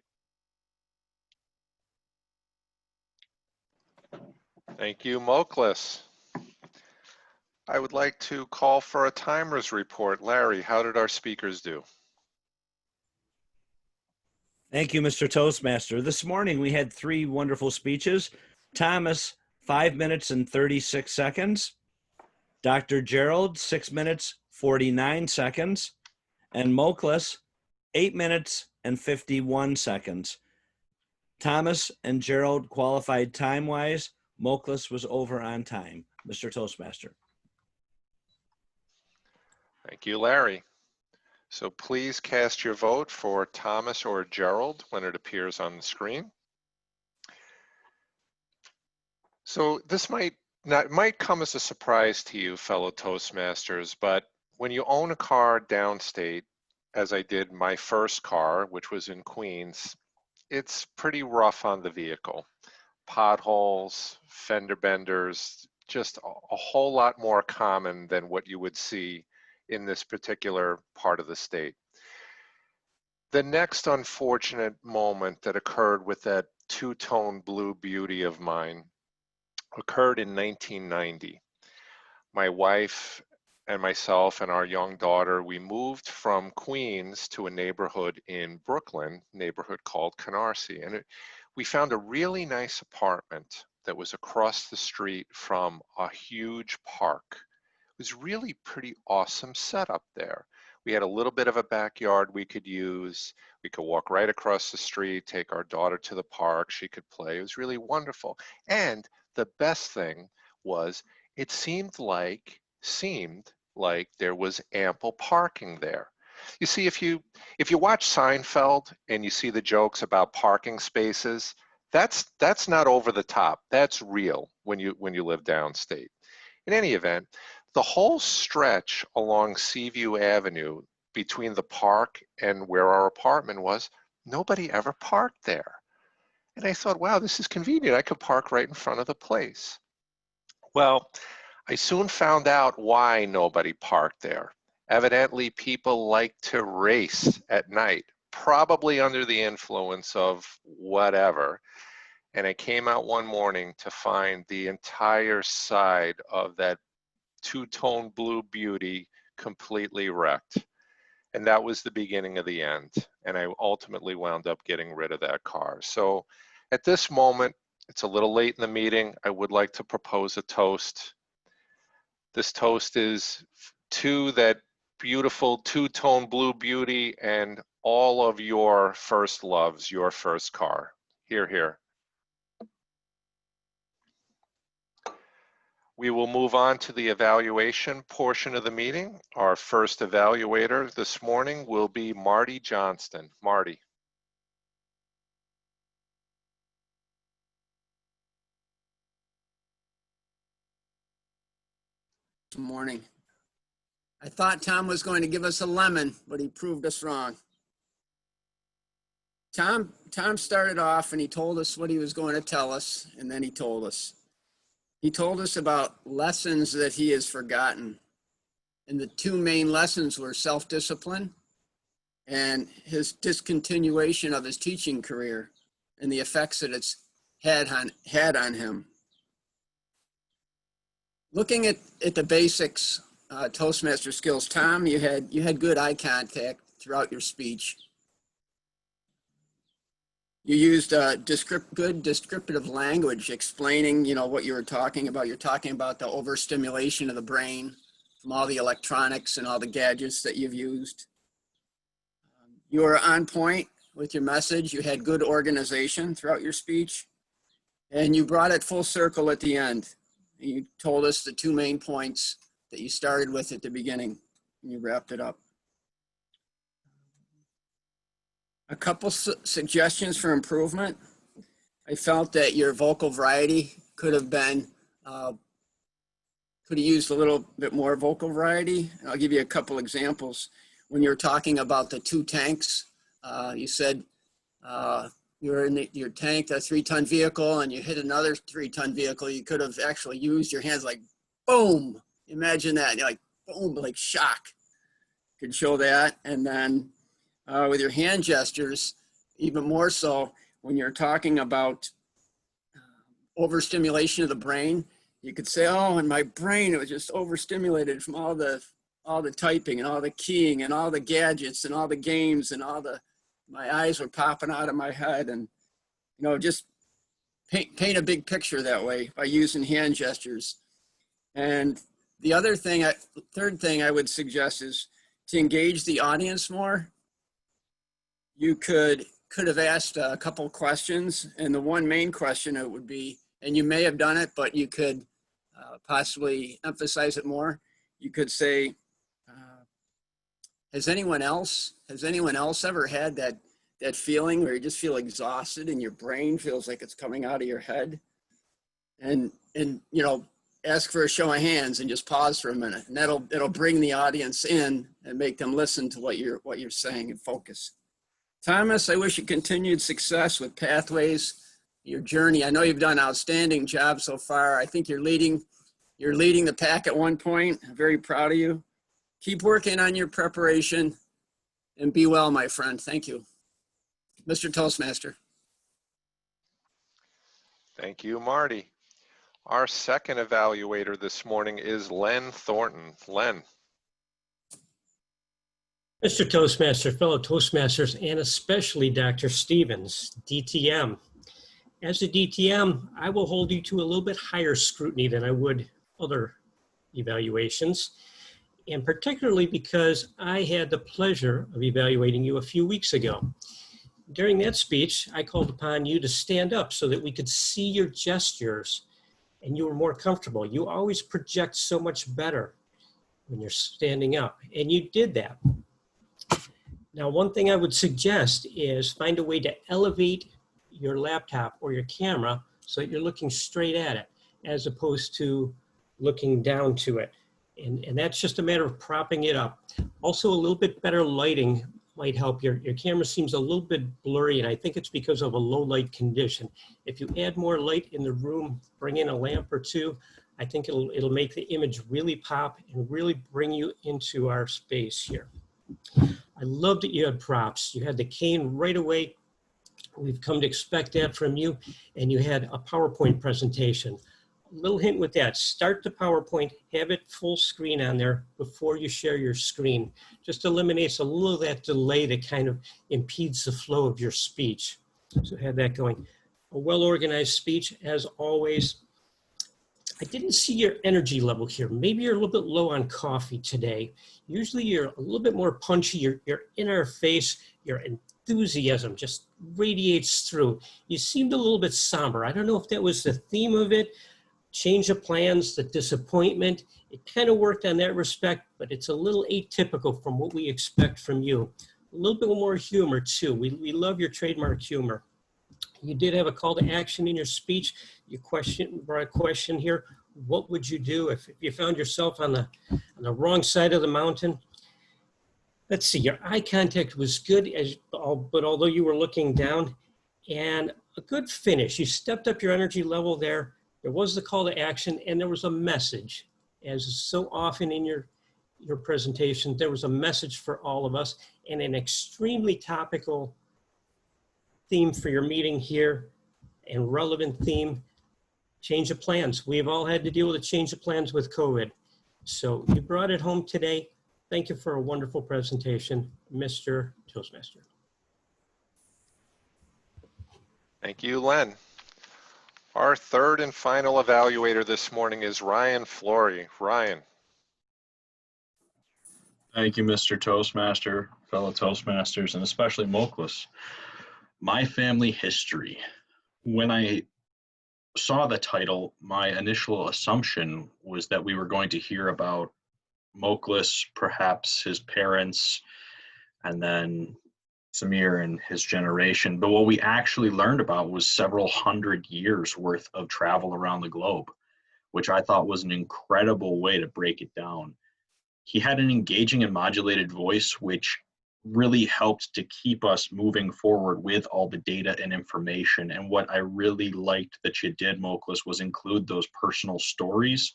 Thank you, Moklis. I would like to call for a timers report. Larry, how did our speakers do? Thank you, Mr. Toastmaster. This morning we had 3 wonderful speeches. Thomas, 5 minutes and 36 seconds. Dr. Gerald, 6 minutes, 49 seconds. And Moklas, 8 minutes and 51 seconds. Thomas and Gerald qualified time-wise. Moklas was over on time. Mr. Toastmaster. Thank you, Larry. So please cast your vote for Thomas or Gerald when it appears on the screen. So this might come as a surprise to you, fellow Toastmasters, but when you own a car downstate, as I did my first car, which was in Queens, it's pretty rough on the vehicle. Potholes, fender benders, just a whole lot more common than what you would see in this particular part of the state. The next unfortunate moment that occurred with that two-tone blue beauty of mine occurred in 1990. My wife and myself and our young daughter, we moved from Queens to a neighborhood in Brooklyn, neighborhood called Canarsie. And we found a really nice apartment that was across the street from a huge park. It was really pretty awesome setup there. We had a little bit of a backyard we could use. We could walk right across the street, take our daughter to the park. She could play. It was really wonderful. And the best thing was it seemed like there was ample parking there. You see, if you watch Seinfeld and you see the jokes about parking spaces, that's not over the top. That's real when you live downstate. In any event, the whole stretch along Seaview Avenue between the park and where our apartment was, nobody ever parked there. And I thought, wow, this is convenient. I could park right in front of the place. Well, I soon found out why nobody parked there. Evidently, people like to race at night, probably under the influence of whatever. And I came out one morning to find the entire side of that two-tone blue beauty completely wrecked. And that was the beginning of the end. And I ultimately wound up getting rid of that car. So at this moment, it's a little late in the meeting. I would like to propose a toast. This toast is to that beautiful two-tone blue beauty and all of your first loves, your first car. Hear, hear. We will move on to the evaluation portion of the meeting. Our first evaluator this morning will be Marty Johnston. Marty. Good morning. I thought Tom was going to give us a lemon, but he proved us wrong. Tom started off and he told us what he was going to tell us, and then he told us. He told us about lessons that he has forgotten. And the 2 main lessons were self-discipline and his discontinuation of his teaching career and the effects that it's had on him. Looking at the basics, Toastmaster skills, Tom, you had good eye contact throughout your speech. You used good descriptive language explaining, what you were talking about. You're talking about the overstimulation of the brain from all the electronics and all the gadgets that you've used. You were on point with your message. You had good organization throughout your speech. And you brought it full circle at the end. You told us the 2 main points that you started with at the beginning, and you wrapped it up. A couple suggestions for improvement. I felt that your vocal variety could have used a little bit more vocal variety. And I'll give you a couple examples. When you're talking about the 2 tanks, you said you're in your tank, a 3-ton vehicle, and you hit another 3-ton vehicle. You could have actually used your hands like, boom. Imagine that, you're like, boom, like shock. Could show that. And then with your hand gestures, even more so when you're talking about overstimulation of the brain, you could say, oh, and my brain, it was just overstimulated from all the typing and all the keying and all the gadgets and all the games and my eyes were popping out of my head. And, you know, just paint a big picture that way by using hand gestures. And the third thing I would suggest is to engage the audience more. You could have asked a couple questions, and the one main question it would be, and you may have done it, but you could possibly emphasize it more. You could say, has anyone else ever had that feeling where you just feel exhausted and your brain feels like it's coming out of your head? And you know, ask for a show of hands and just pause for a minute, and it'll bring the audience in and make them listen to what you're saying and focus. Thomas, I wish you continued success with Pathways, your journey. I know you've done an outstanding job so far. I think you're leading the pack at one point. I'm very proud of you. Keep working on your preparation and be well, my friend. Thank you. Mr. Toastmaster. Thank you, Marty. Our second evaluator this morning is Len Thornton. Len. Mr. Toastmaster, fellow Toastmasters, and especially Dr. Stevens, DTM. As a DTM, I will hold you to a little bit higher scrutiny than I would other evaluations, and particularly because I had the pleasure of evaluating you a few weeks ago. During that speech, I called upon you to stand up so that we could see your gestures and you were more comfortable. You always project so much better when you're standing up, and you did that. Now, one thing I would suggest is find a way to elevate your laptop or your camera so that you're looking straight at it as opposed to looking down to it. And that's just a matter of propping it up. Also, a little bit better lighting might help. Your camera seems a little bit blurry, and I think it's because of a low light condition. If you add more light in the room, bring in a lamp or two, I think it'll make the image really pop and really bring you into our space here. I love that you had props. You had the cane right away. We've come to expect that from you. And you had a PowerPoint presentation. A little hint with that, start the PowerPoint, have it full screen on there before you share your screen. Just eliminates a little of that delay that kind of impedes the flow of your speech. So have that going. A well-organized speech, as always. I didn't see your energy level here. Maybe you're a little bit low on coffee today. Usually you're a little bit more punchy. You're in our face. Your enthusiasm just radiates through. You seemed a little bit somber. I don't know if that was the theme of it. Change of plans, the disappointment. It kind of worked on that respect, but it's a little atypical from what we expect from you. A little bit more humor too. We love your trademark humor. You did have a call to action in your speech. You brought a question here. What would you do if you found yourself on the wrong side of the mountain? Let's see, your eye contact was good, but although you were looking down, and a good finish. You stepped up your energy level there. There was the call to action, and there was a message. As is so often in your presentation, there was a message for all of us, and an extremely topical theme for your meeting here, and relevant theme, change of plans. We've all had to deal with a change of plans with COVID. So you brought it home today. Thank you for a wonderful presentation, Mr. Toastmaster. Thank you, Len. Our third and final evaluator this morning is Ryan Flory. Ryan. Thank you, Mr. Toastmaster, fellow Toastmasters, and especially Moklis. My family history. When I saw the title, my initial assumption was that we were going to hear about Moklis, perhaps his parents, and then Samir and his generation. But what we actually learned about was several hundred years worth of travel around the globe, which I thought was an incredible way to break it down. He had an engaging and modulated voice, which really helped to keep us moving forward with all the data and information. And what I really liked that you did, Moklis, was include those personal stories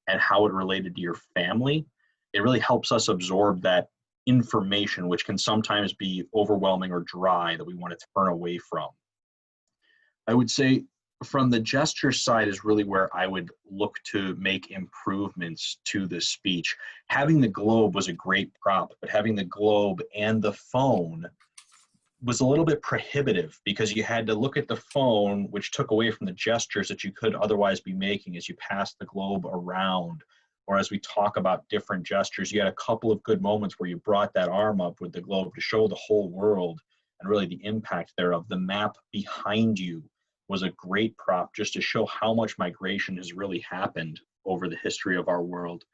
and how it related to your family. It really helps us absorb that information, which can sometimes be overwhelming or dry, that we want to turn away from. I would say from the gesture side is really where I would look to make improvements to the speech. Having the globe was a great prop, but having the globe and the phone was a little bit prohibitive because you had to look at the phone, which took away from the gestures that you could otherwise be making as you pass the globe around, or as we talk about different gestures. You had a couple of good moments where you brought that arm up with the globe to show the whole world and really the impact thereof. The map behind you was a great prop just to show how much migration has really happened over the history of our world.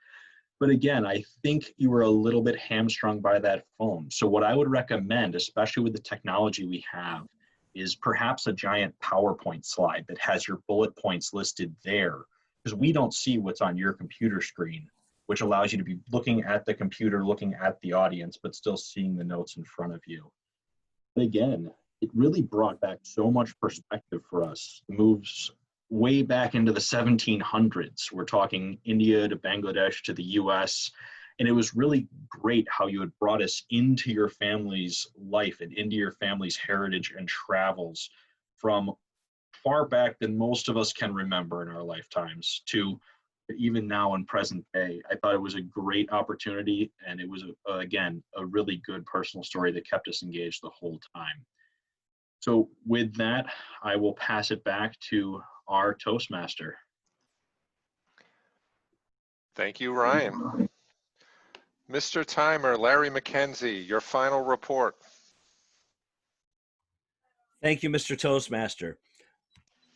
But again, I think you were a little bit hamstrung by that phone. So what I would recommend, especially with the technology we have, is perhaps a giant PowerPoint slide that has your bullet points listed there, because we don't see what's on your computer screen, which allows you to be looking at the computer, looking at the audience, but still seeing the notes in front of you. But again, it really brought back so much perspective for us. It moves way back into the 1700s. We're talking India to Bangladesh to the US. And it was really great how you had brought us into your family's life and into your family's heritage and travels from far back than most of us can remember in our lifetimes to even now in present day. I thought it was a great opportunity, and it was, again, a really good personal story that kept us engaged the whole time. So with that, I will pass it back to our Toastmaster. Thank you, Ryan. Mr. Timer, Larry McKenzie, your final report. Thank you, Mr. Toastmaster.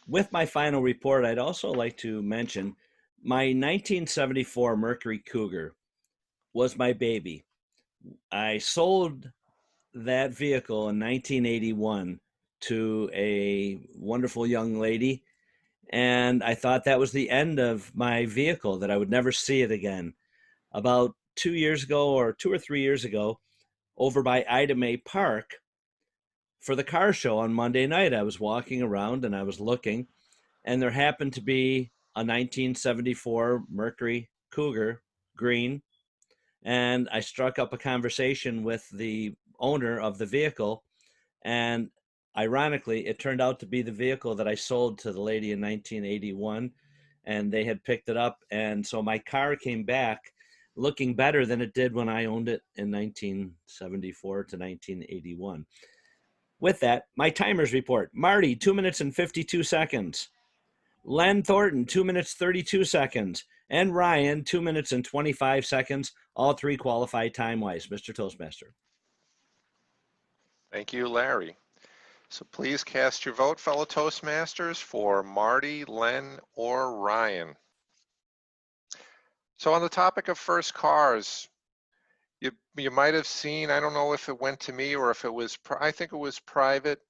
With my final report, I'd also like to mention my 1974 Mercury Cougar was my baby. I sold that vehicle in 1981 to a wonderful young lady, and I thought that was the end of my vehicle, that I would never see it again. About 2 years ago, or 2 or 3 years ago, over by Ida May Park for the car show on Monday night, I was walking around and I was looking, and there happened to be a 1974 Mercury Cougar green, and I struck up a conversation with the owner of the vehicle, and ironically, it turned out to be the vehicle that I sold to the lady in 1981, and they had picked it up. And so my car came back looking better than it did when I owned it in 1974 to 1981. With that, my timers report. Marty, 2 minutes and 52 seconds. Len Thornton, 2 minutes, 32 seconds. And Ryan, 2 minutes and 25 seconds. All three qualified time-wise. Mr. Toastmaster. Thank you, Larry. So please cast your vote, fellow Toastmasters, for Marty, Len, or Ryan. So on the topic of first cars, you might have seen, I don't know if it went to me or if it was, I think it was private.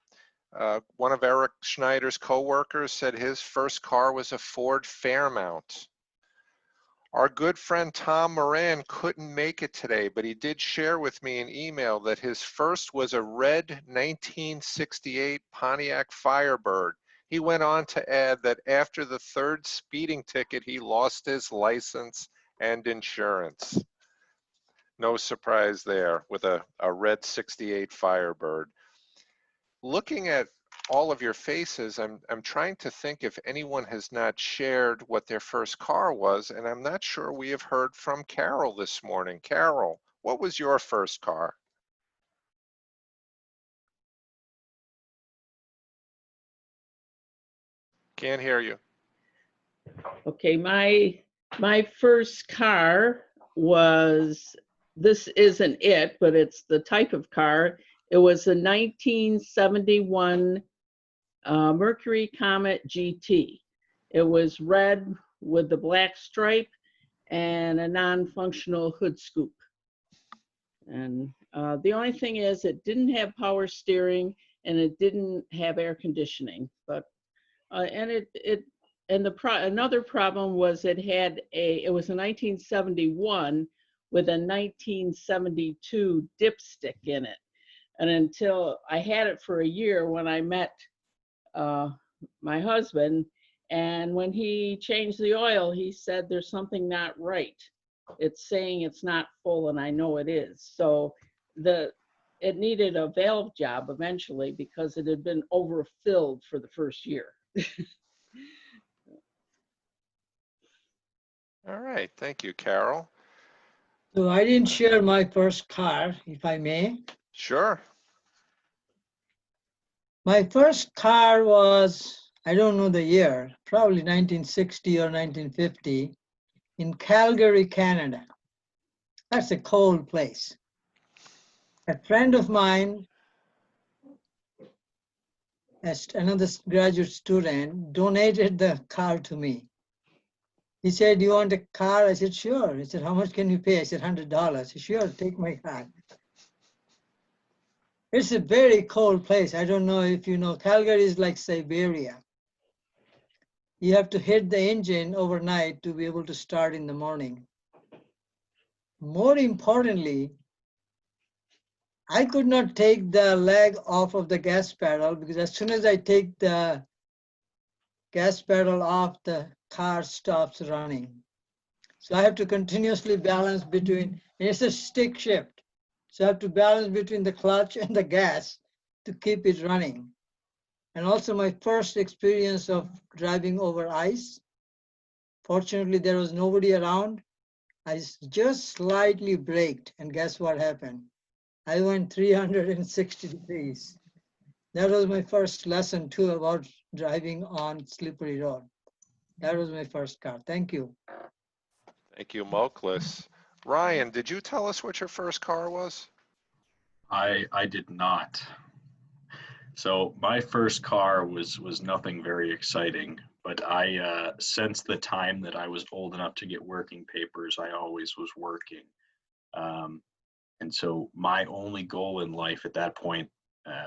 One of Eric Schneider's coworkers said his first car was a Ford Fairmount. Our good friend Tom Moran couldn't make it today, but he did share with me an email that his first was a red 1968 Pontiac Firebird. He went on to add that after the third speeding ticket, he lost his license and insurance. No surprise there with a red 68 Firebird. Looking at all of your faces, I'm trying to think if anyone has not shared what their first car was, and I'm not sure we have heard from Carol this morning. Carol, what was your first car? Can't hear you. Okay, my first car was, this isn't it, but it's the type of car. It was a 1971 Mercury Comet GT. It was red with the black stripe and a non-functional hood scoop. And the only thing is it didn't have power steering and it didn't have air conditioning. But another problem was it was a 1971 with a 1972 dipstick in it. And until I had it for a year when I met my husband, and when he changed the oil, he said there's something not right. It's saying it's not full, and I know it is. So it needed a valve job eventually because it had been overfilled for the first year. All right, thank you, Carol. So I didn't share my first car, if I may. Sure. My first car was, I don't know the year, probably 1960 or 1950, in Calgary, Canada. That's a cold place. A friend of mine, as another graduate student, donated the car to me. He said, "Do you want a car?" I said, "Sure." He said, "How much can you pay?" I said, $100. He said, "Sure, take my car." It's a very cold place. I don't know if you know, Calgary is like Siberia. You have to hit the engine overnight to be able to start in the morning. More importantly, I could not take the leg off of the gas pedal because as soon as I take the gas pedal off, the car stops running. So I have to continuously balance between, and it's a stick shift. So I have to balance between the clutch and the gas to keep it running. And also my first experience of driving over ice. Fortunately, there was nobody around. I just slightly braked, and guess what happened? I went 360 degrees. That was my first lesson too about driving on slippery road. That was my first car. Thank you. Thank you, Moklis. Ryan, did you tell us what your first car was? I did not. So my first car was nothing very exciting, but I since the time that I was old enough to get working papers, I always was working. And so my only goal in life at that point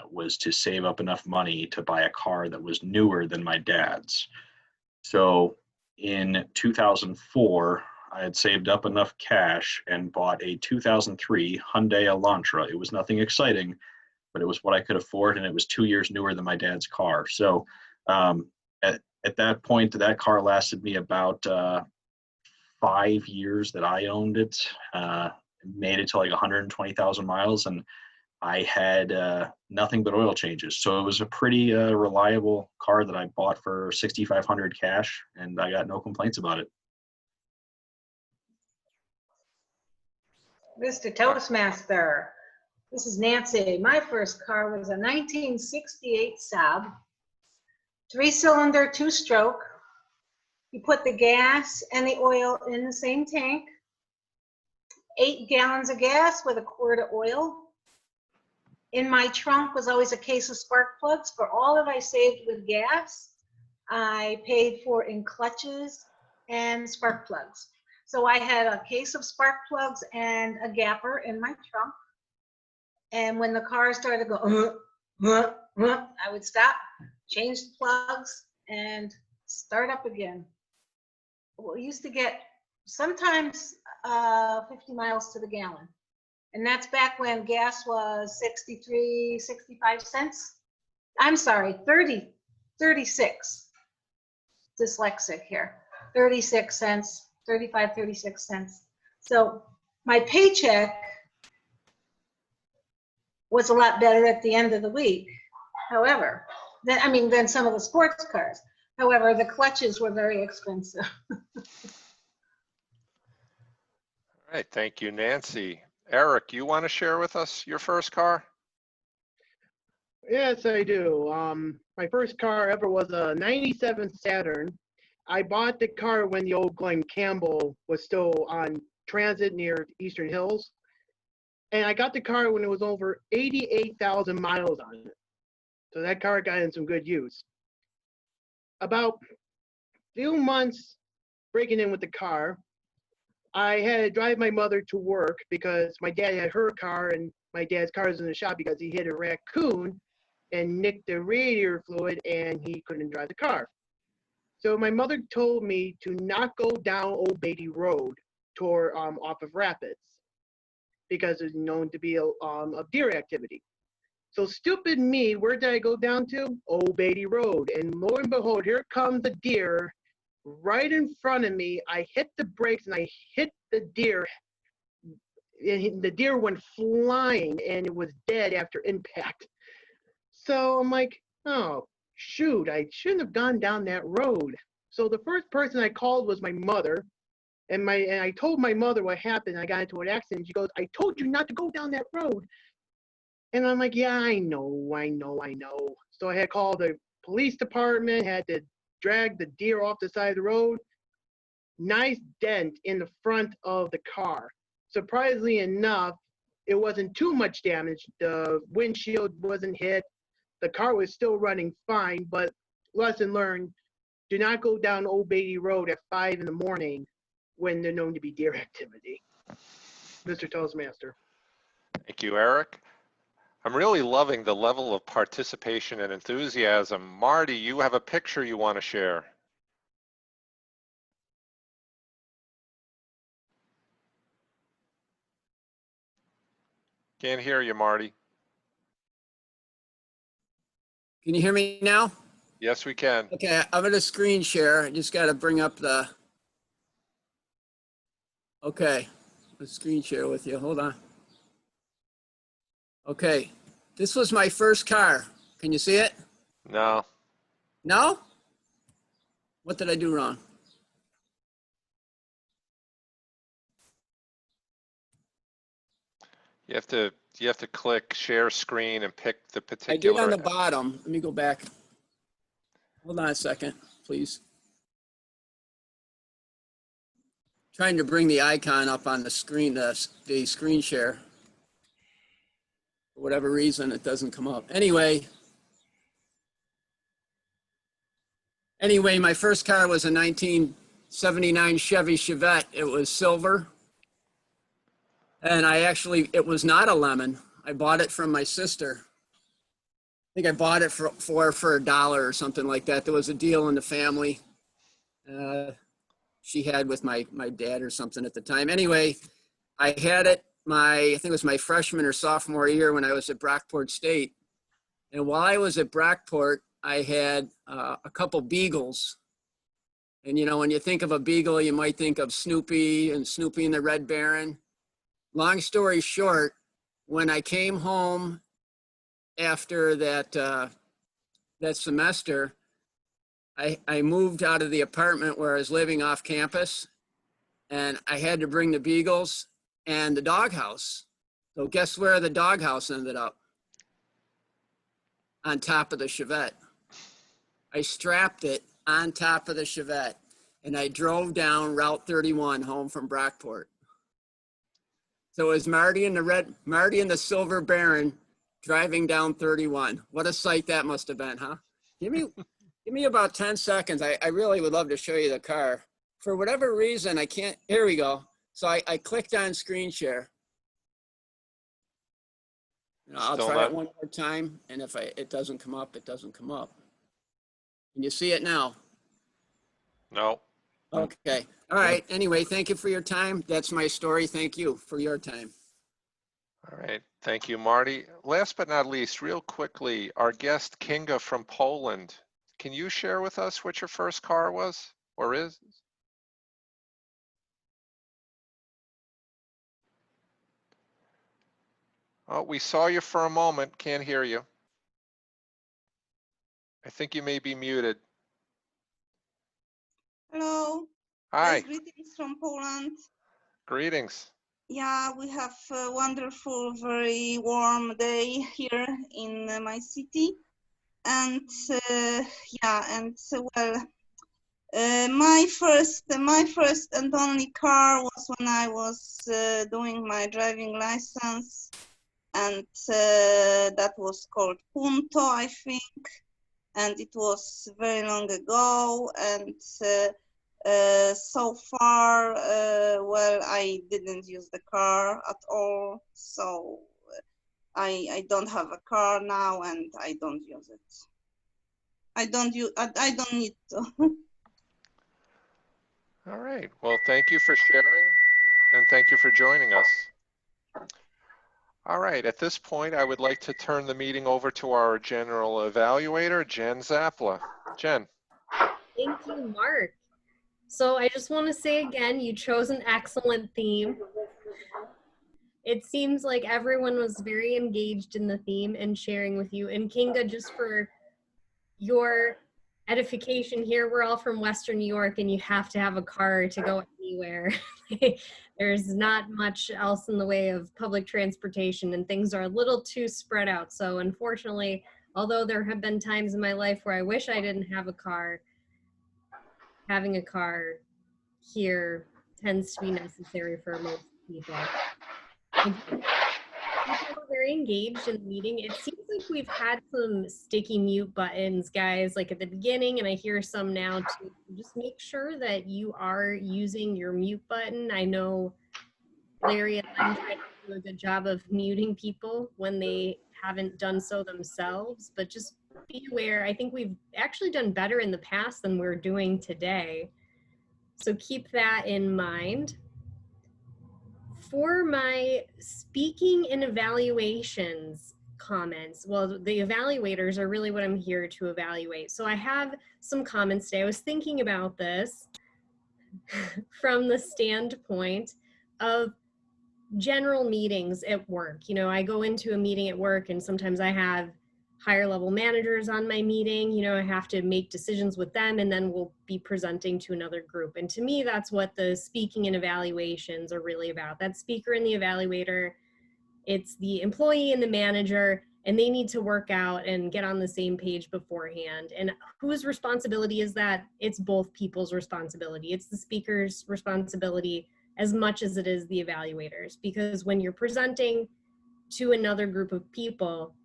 was to save up enough money to buy a car that was newer than my dad's. So in 2004, I had saved up enough cash and bought a 2003 Hyundai Elantra. It was nothing exciting, but it was what I could afford, and it was 2 years newer than my dad's car. So at that point, that car lasted me about 5 years that I owned it. Made it to like 120,000 miles, and I had nothing but oil changes. So it was a pretty reliable car that I bought for $6,500 cash, and I got no complaints about it. Mr. Toastmaster, this is Nancy. My first car was a 1968 Saab, 3-cylinder, 2-stroke. You put the gas and the oil in the same tank. 8 gallons of gas with a quart of oil. In my trunk was always a case of spark plugs. For all that I saved with gas, I paid for in clutches and spark plugs. So I had a case of spark plugs and a gapper in my trunk. And when the car started to go, I would stop, change the plugs, and start up again. We used to get sometimes 50 miles to the gallon. And that's back when gas was 63, 65 cents. I'm sorry, 36. Dyslexic here. 36 cents, 35, 36 cents. So my paycheck was a lot better at the end of the week. However, than some of the sports cars. However, the clutches were very expensive. All right, thank you, Nancy. Eric, you want to share with us your first car? Yes, I do. My first car ever was a 97 Saturn. I bought the car when the old Glen Campbell was still on transit near Eastern Hills. And I got the car when it was over 88,000 miles on it. So that car got in some good use. About a few months breaking in with the car, I had to drive my mother to work because my dad had her car and my dad's car was in the shop because he hit a raccoon and nicked the radiator fluid and he couldn't drive the car. So my mother told me to not go down Old Beatty Road off of Rapids because it's known to be a deer activity. So stupid me, where did I go down to? Old Beatty Road. And lo and behold, here comes the deer right in front of me. I hit the brakes and I hit the deer. And the deer went flying and it was dead after impact. So I'm like, oh, shoot, I shouldn't have gone down that road. So the first person I called was my mother. And I told my mother what happened. I got into an accident. She goes, I told you not to go down that road. And I'm like, yeah, I know. So I had called the police department, had to drag the deer off the side of the road. Nice dent in the front of the car. Surprisingly enough, it wasn't too much damage. The windshield wasn't hit. The car was still running fine, but lesson learned, do not go down Old Beatty Road at 5 in the morning when they're known to be deer activity. Mr. Toastmaster. Thank you, Eric. I'm really loving the level of participation and enthusiasm. Marty, you have a picture you want to share. Can't hear you, Marty. Can you hear me now? Yes, we can. Okay, I'm going to screen share. I just got to bring up the. Okay, let's screen share with you. Hold on. Okay, this was my first car. Can you see it? No. No? What did I do wrong? You have to click share screen and pick the I particular. did on the bottom. Let me go back. Hold on a second, please. Trying to bring the icon up on the screen, the screen share. For whatever reason, it doesn't come up. Anyway, my first car was a 1979 Chevy Chevette. It was silver. And it was not a lemon. I bought it from my sister. I think I bought it for $1 or something like that. There was a deal in the family she had with my dad or something at the time. Anyway, I had it I think it was my freshman or sophomore year when I was at Brockport State. And while I was at Brockport, I had a couple beagles. And you know, when you think of a beagle, you might think of Snoopy and Snoopy and the Red Baron. Long story short, when I came home after that semester, I moved out of the apartment where I was living off campus, and I had to bring the beagles and the doghouse. So guess where the doghouse ended up? On top of the Chevette. I strapped it on top of the Chevette, and I drove down Route 31 home from Brockport. So it was Marty and the Silver Baron driving down 31. What a sight that must have been, huh? Give me about 10 seconds. I really would love to show you the car. For whatever reason, I can't. Here we go. So I clicked on screen share. I'll try it one more time, and if it doesn't come up, it doesn't come up. Can you see it now? No. Okay. All right. Anyway, thank you for your time. That's my story. Thank you for your time. All right. Thank you, Marty. Last but not least, real quickly, our guest Kinga from Poland. Can you share with us what your first car was or is? Oh, we saw you for a moment. Can't hear you. I think you may be muted. Hello. Hi. Yes, greetings from Poland. Greetings. Yeah, we have a wonderful, very warm day here in my city. And my first and only car was when I was doing my driving license, and that was called Punto, I think, and it was very long ago. And so far, well, I didn't use the car at all, so I don't have a car now, and I don't use it. I don't need to. All right. Well, thank you for sharing, and thank you for joining us. All right. At this point, I would like to turn the meeting over to our general evaluator, Jen Zapla. Jen. Thank you, Mark. So I just want to say again, you chose an excellent theme. It seems like everyone was very engaged in the theme and sharing with you. And Kinga, just for your edification here, we're all from Western New York, and you have to have a car to go where there's not much else in the way of public transportation and things are a little too spread out. So unfortunately, although there have been times in my life where I wish I didn't have a car, having a car here tends to be necessary for most people. People are very engaged in the meeting. It seems like we've had some sticky mute buttons, guys, like at the beginning, and I hear some now too. Just make sure that you are using your mute button. I know Larry and Len try to do a good job of muting people when they haven't done so themselves, but just be aware. I think we've actually done better in the past than we're doing today. So keep that in mind. For my speaking and evaluations comments, well, the evaluators are really what I'm here to evaluate. So I have some comments today. I was thinking about this from the standpoint of general meetings at work. You know, I go into a meeting at work and sometimes I have higher level managers on my meeting. You know, I have to make decisions with them and then we'll be presenting to another group. And to me, that's what the speaking and evaluations are really about. That speaker and the evaluator, it's the employee and the manager, and they need to work out and get on the same page beforehand. And whose responsibility is that? It's both people's responsibility. It's the speaker's responsibility as much as it is the evaluators, because when you're presenting to another group of people,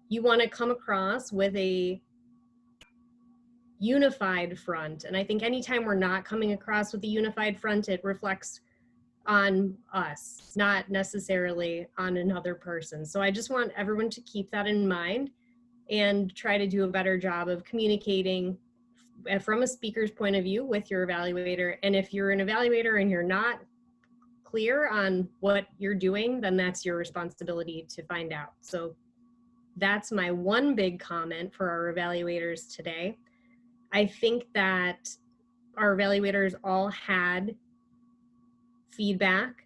you want to come across with a unified front. And I think anytime we're not coming across with a unified front, it reflects on us, not necessarily on another person. So I just want everyone to keep that in mind and try to do a better job of communicating from a speaker's point of view with your evaluator. And if you're an evaluator and you're not clear on what you're doing, then that's your responsibility to find out. So that's my one big comment for our evaluators today. I think that our evaluators all had feedback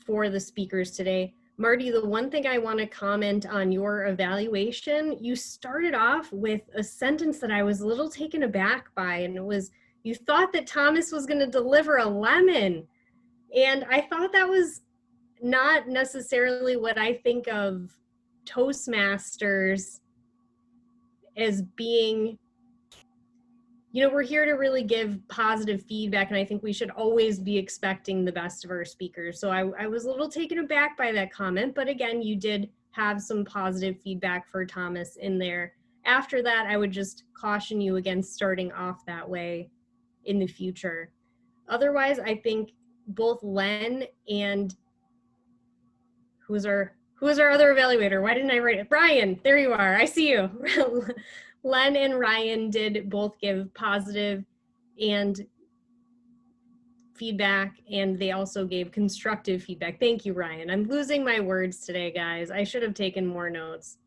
for the speakers today. Marty, the one thing I want to comment on your evaluation, you started off with a sentence that I was a little taken aback by, and it was, you thought that Thomas was going to deliver a lemon. And I thought that was not necessarily what I think of Toastmasters as being. You know, we're here to really give positive feedback, and I think we should always be expecting the best of our speakers. So I was a little taken aback by that comment, but again, you did have some positive feedback for Thomas in there. After that, I would just caution you against starting off that way in the future. Otherwise, I think both Len and who's our other evaluator? Why didn't I write it? Brian, there you are. I see you. Len and Ryan did both give positive and feedback, and they also gave constructive feedback. Thank you, Ryan. I'm losing my words today, guys. I should have taken more notes.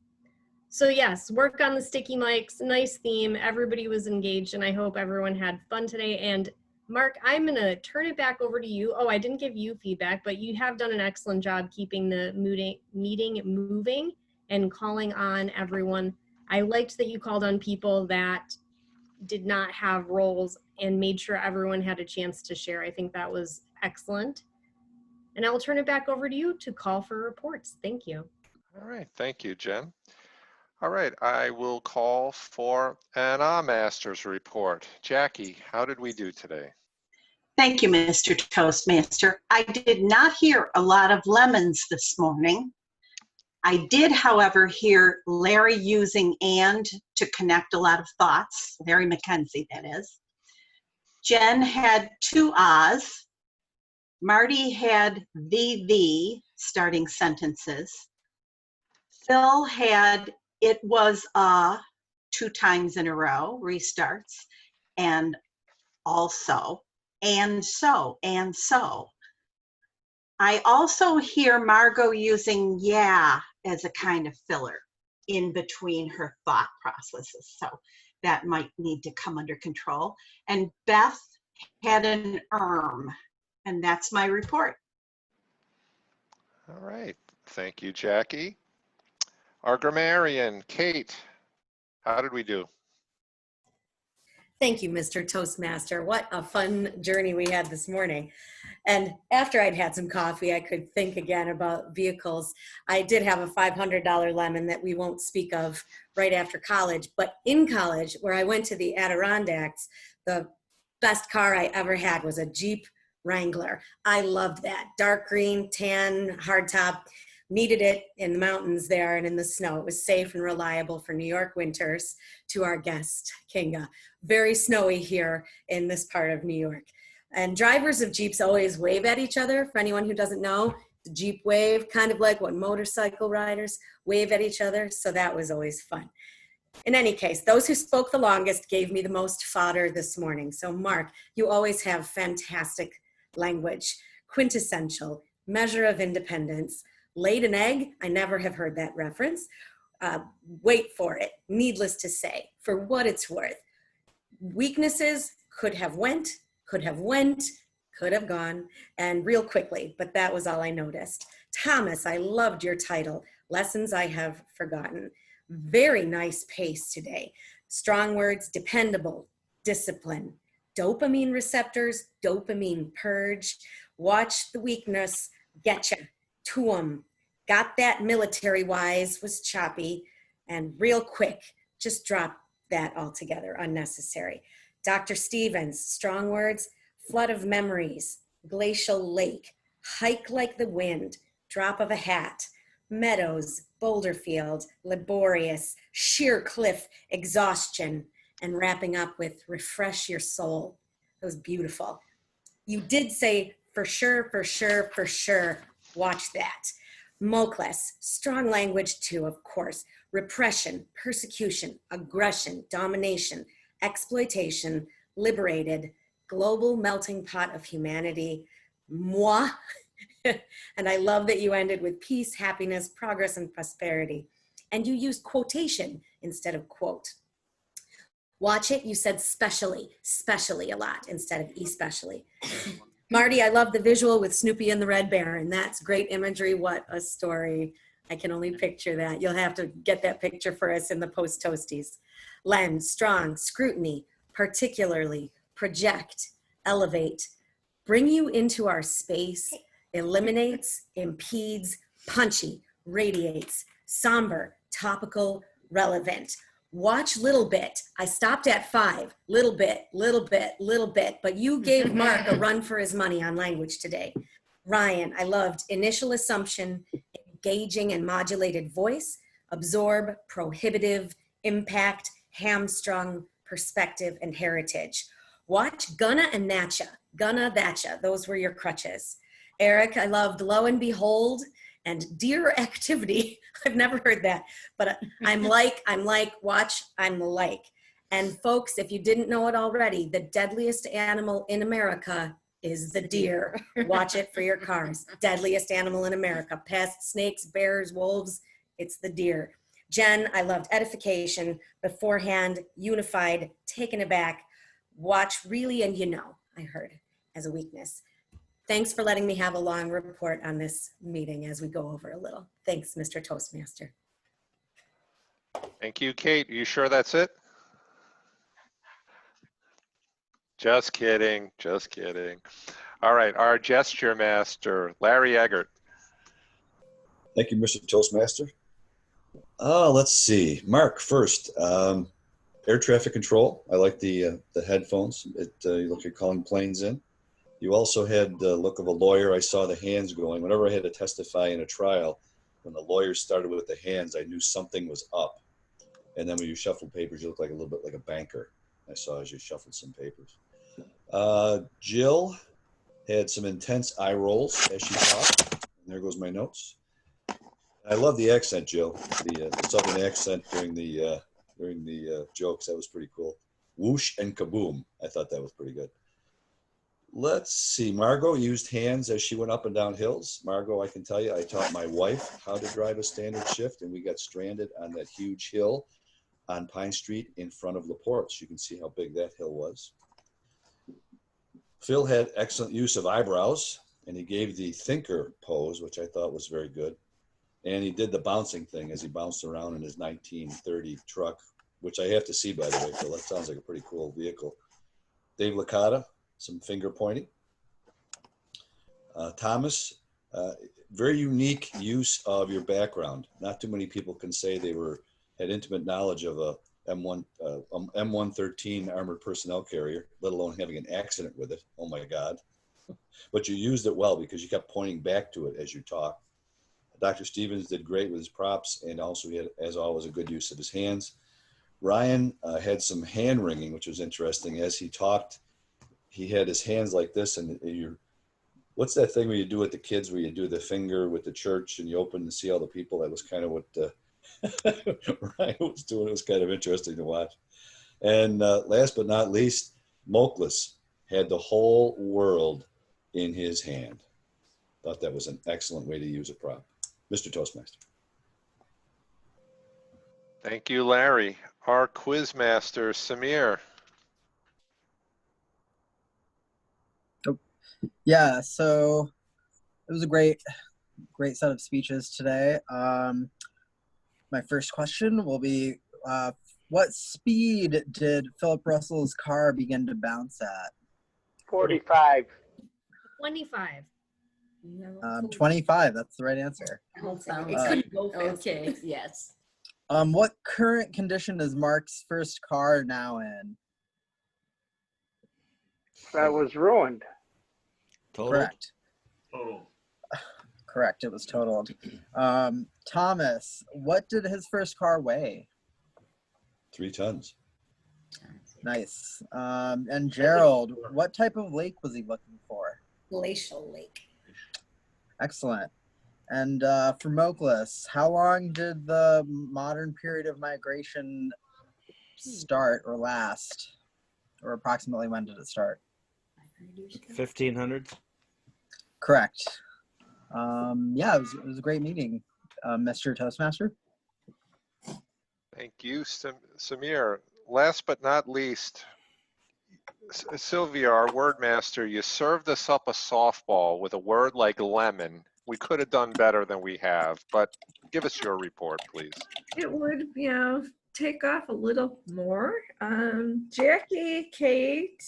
So yes, work on the sticky mics, nice theme. Everybody was engaged, and I hope everyone had fun today. And Mark, I'm gonna turn it back over to you. Oh, I didn't give you feedback, but you have done an excellent job keeping the meeting moving and calling on everyone. I liked that you called on people that did not have roles and made sure everyone had a chance to share. I think that was excellent. And I will turn it back over to you to call for reports. Thank you. All right, thank you, Jen. All right, I will call for an Masters report. Jackie, how did we do today? Thank you, Mr. Toastmaster. I did not hear a lot of lemons this morning. I did, however, hear Larry using "and" to connect a lot of thoughts. Larry McKenzie, that is. Jen had 2 ahs. Marty had the starting sentences. Phil had "it was 2 times in a row, restarts, and also, and so, and so. I also hear Margo using "yeah" as a kind of filler in between her thought processes. So that might need to come under control. And Beth had an and that's my report. All right, thank you, Jackie. Our grammarian, Kate, how did we do? Thank you, Mr. Toastmaster. What a fun journey we had this morning. And after I'd had some coffee, I could think again about vehicles. I did have a $500 lemon that we won't speak of right after college. But in college, where I went to the Adirondacks, the best car I ever had was a Jeep Wrangler. I loved that. Dark green, tan, hardtop. Needed it in the mountains there and in the snow. It was safe and reliable for New York winters. To our guest, Kinga. Very snowy here in this part of New York. And drivers of Jeeps always wave at each other. For anyone who doesn't know, the Jeep wave, kind of like what motorcycle riders wave at each other. So that was always fun. In any case, those who spoke the longest gave me the most fodder this morning. So Mark, you always have fantastic language, quintessential, measure of independence. Laid an egg, I never have heard that reference. Wait for it, needless to say, for what it's worth. Weaknesses could have went, could have gone, and real quickly, but that was all I noticed. Thomas, I loved your title, Lessons I Have Forgotten. Very nice pace today. Strong words, dependable, discipline, dopamine receptors, dopamine purge, watch the weakness, getcha. To 'em. Got that military wise, was choppy, and real quick, just drop that altogether, unnecessary. Dr. Stevens, strong words, flood of memories, glacial lake, hike like the wind, drop of a hat, meadows, boulder field, laborious, sheer cliff, exhaustion, and wrapping up with refresh your soul. That was beautiful. You did say for sure, for sure, for sure, watch that. Mokles, strong language too, of course. Repression, persecution, aggression, domination, exploitation, liberated, global melting pot of humanity, moi. And I love that you ended with peace, happiness, progress, and prosperity. And you used quotation instead of quote. Watch it, you said specially a lot instead of especially. Marty, I love the visual with Snoopy and the Red Baron. That's great imagery. What a story. I can only picture that. You'll have to get that picture for us in the post Toasties. Len, strong, scrutiny, particularly, project, elevate, bring you into our space, eliminates, impedes, punchy, radiates, somber, topical, relevant. Watch little bit. I stopped at 5. Little bit, but you gave Mark a run for his money on language today. Ryan, I loved initial assumption, engaging and modulated voice, absorb, prohibitive, impact, hamstrung, perspective, and heritage. Watch Gunna and Natcha. Gunna, Thatcha. Those were your crutches. Eric, I loved lo and behold and dear activity. I've never heard that, but I'm like, watch, I'm the like. And folks, if you didn't know it already, the deadliest animal in America is the deer. Watch it for your cars. Deadliest animal in America. Pests, snakes, bears, wolves, it's the deer. Jen, I loved edification, beforehand, unified, taken aback, watch really, and you know, I heard as a weakness. Thanks for letting me have a long report on this meeting as we go over a little. Thanks, Mr. Toastmaster. Thank you, Kate. Are you sure that's it? Just kidding, just kidding. All right, our gesture master, Larry Eggert. Thank you, Mr. Toastmaster. Let's see. Mark, first, air traffic control. I like the headphones. You look like you're calling planes in. You also had the look of a lawyer. I saw the hands going. Whenever I had to testify in a trial, when the lawyers started with the hands, I knew something was up. And then when you shuffled papers, you look like a little bit like a banker. I saw as you shuffled some papers. Jill had some intense eye rolls as she talked. And there goes my notes. I love the accent, Jill. The southern accent during the jokes. That was pretty cool. Whoosh and kaboom. I thought that was pretty good. Let's see. Margo used hands as she went up and down hills. Margo, I can tell you, I taught my wife how to drive a standard shift, and we got stranded on that huge hill on Pine Street in front of LaPorte. You can see how big that hill was. Phil had excellent use of eyebrows, and he gave the thinker pose, which I thought was very good. And he did the bouncing thing as he bounced around in his 1930 truck which I have to see, by the way, Phil. That sounds like a pretty cool vehicle. Dave Licata, some finger pointing. Thomas, very unique use of your background. Not too many people can say they had intimate knowledge of a M113 armored personnel carrier, let alone having an accident with it. Oh my God. But you used it well because you kept pointing back to it as you talked. Dr. Stevens did great with his props, and also he had, as always, a good use of his hands. Ryan had some hand wringing, which was interesting. As he talked, he had his hands like this, and what's that thing where you do with the kids, where you do the finger with the church and you open and see all the people? That was kind of what Ryan was doing. It was kind of interesting to watch. And last but not least, Mokless had the whole world in his hand. Thought that was an excellent way to use a prop. Mr. Toastmaster. Thank you, Larry. Our quiz master, Samir. Yeah, so it was a great set of speeches today. My first question will be, what speed did Philip Russell's car begin to bounce at? 45. 25. 25, that's the right answer. It couldn't go fast. Okay, yes. What current condition is Mark's first car now in? That was ruined. Totaled? Correct. Total. Correct, it was totaled. Thomas, what did his first car weigh? 3 tons. Nice. And Gerald, what type of lake was he looking for? Glacial lake. Excellent. And for Mokless, how long did the modern period of migration start or last? Or approximately when did it start? 1500s. Correct. Yeah, it was a great meeting, Mr. Toastmaster. Thank you, Samir. Last but not least, Sylvia, our word master, you served us up a softball with a word like lemon. We could have done better than we have, but give us your report, please. It would, take off a little more. Jackie, Kate,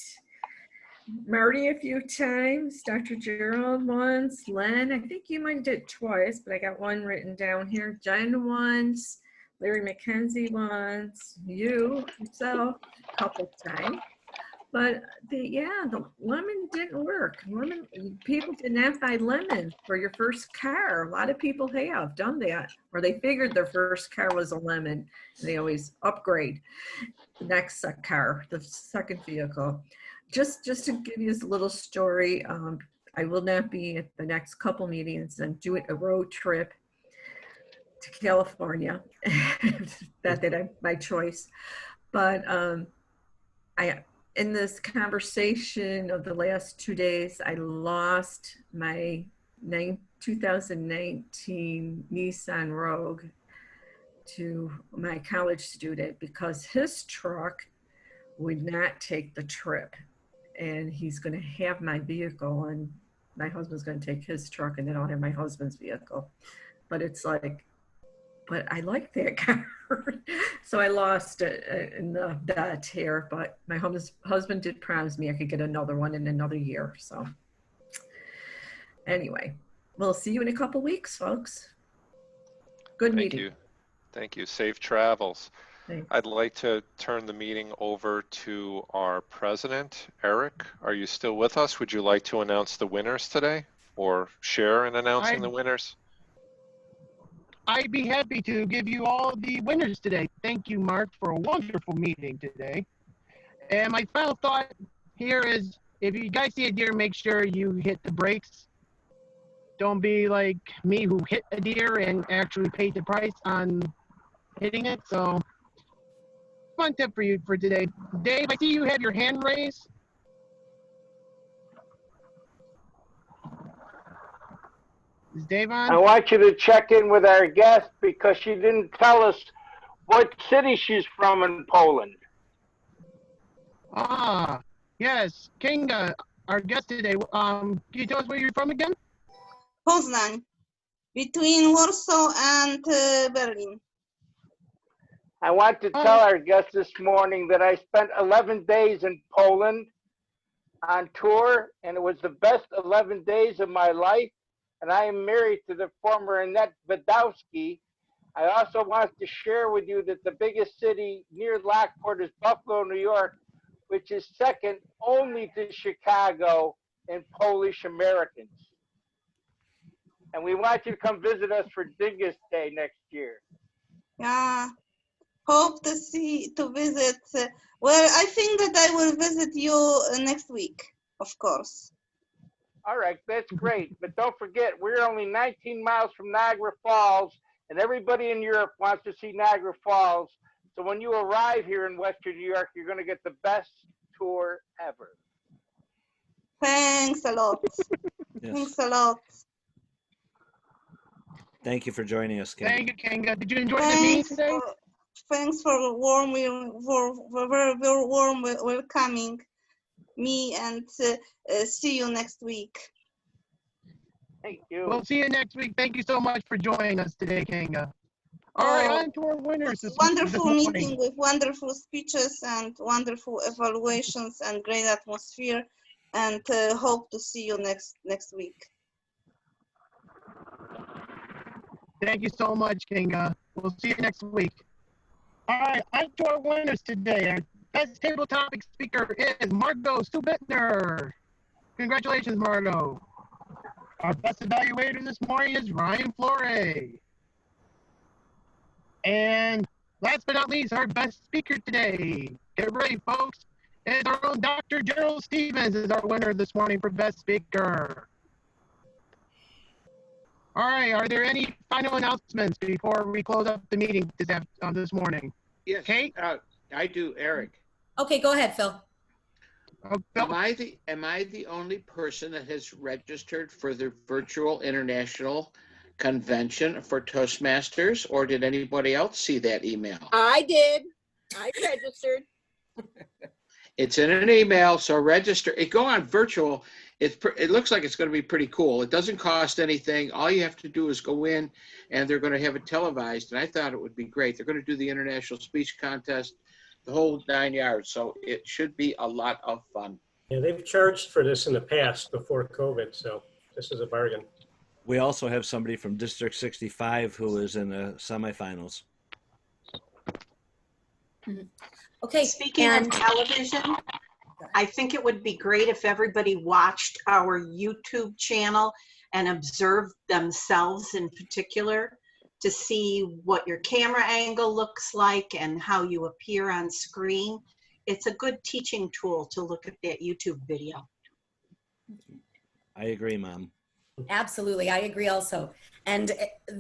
Marty a few times, Dr. Gerald once, Len, I think you might have did twice, but I got one written down here. Jen once, Larry McKenzie once, yourself a couple times. But the lemon didn't work. People did not buy lemon for your first car. A lot of people have done that, or they figured their first car was a lemon, and they always upgrade the next car, the second vehicle. Just to give you a little story, I will not be at the next couple meetings. I'm doing a road trip to California. Not that I'm my choice, but in this conversation of the last 2 days, I lost my 2019 Nissan Rogue to my college student because his truck would not take the trip. And he's going to have my vehicle, and my husband's going to take his truck, and then I'll have my husband's vehicle. But it's like, but I like that car. So I lost it in the tear, but my husband did promise me I could get another one in another year. So anyway, we'll see you in a couple weeks, folks. Good meeting. Thank you. Safe travels. Thanks. I'd like to turn the meeting over to our president, Eric. Are you still with us? Would you like to announce the winners today or share in announcing the winners? I'd be happy to give you all the winners today. Thank you, Mark, for a wonderful meeting today. And my final thought here is, if you guys see a deer, make sure you hit the brakes. Don't be like me, who hit a deer and actually paid the price on hitting it. So, fun tip for you for today. Dave, I see you have your hand raised. Is Dave on? I want you to check in with our guest because she didn't tell us what city she's from in Poland. Ah, yes, Kinga, our guest today. Can you tell us where you're from again? Poznan, between Warsaw and Berlin. I want to tell our guests this morning that I spent 11 days in Poland on tour, and it was the best 11 days of my life. And I am married to the former Annette Badowski. I also want to share with you that the biggest city near Lockport is Buffalo, New York, which is second only to Chicago in Polish Americans. And we want you to come visit us for Dingus Day next year. Yeah, hope to visit. Well, I think that I will visit you next week, of course. All right, that's great. But don't forget, we're only 19 miles from Niagara Falls, and everybody in Europe wants to see Niagara Falls. So when you arrive here in Western New York, you're going to get the best tour ever. Thanks a lot. Yes. Thanks a lot. Thank you for joining us, Kinga. Thank you, Kinga. Did you enjoy the meeting today? Thanks for very warm welcoming me, and see you next week. Thank you. We'll see you next week. Thank you so much for joining us today, Kinga. All right, on to our winners. Wonderful meeting with wonderful speeches and wonderful evaluations and great atmosphere, and hope to see you next week. Thank you so much, Kinga. We'll see you next week. All right, on to our winners today. Our best table topic speaker is Margo Bittner. Congratulations, Margo. Our best evaluator this morning is Ryan Flore. And last but not least, our best speaker today. Get ready, folks. It's our own Dr. Gerald Stevens is our winner this morning for best speaker. All right, are there any final announcements before we close up the meeting this morning? Yes, Kate? I do, Eric. Okay, go ahead, Phil. Am I the only person that has registered for the virtual international convention for Toastmasters, or did anybody else see that email? I did. I registered. It's in an email, so register. Go on virtual. It looks like it's going to be pretty cool. It doesn't cost anything. All you have to do is go in, and they're going to have it televised. And I thought it would be great. They're going to do the international speech contest, the whole 9 yards. So it should be a lot of fun. Yeah, they've charged for this in the past before COVID, so this is a bargain. We also have somebody from District 65 who is in the semifinals. Okay. Speaking of television, I think it would be great if everybody watched our YouTube channel and observed themselves in particular to see what your camera angle looks like and how you appear on screen. It's a good teaching tool to look at that YouTube video. I agree, Mom. Absolutely, I agree also. And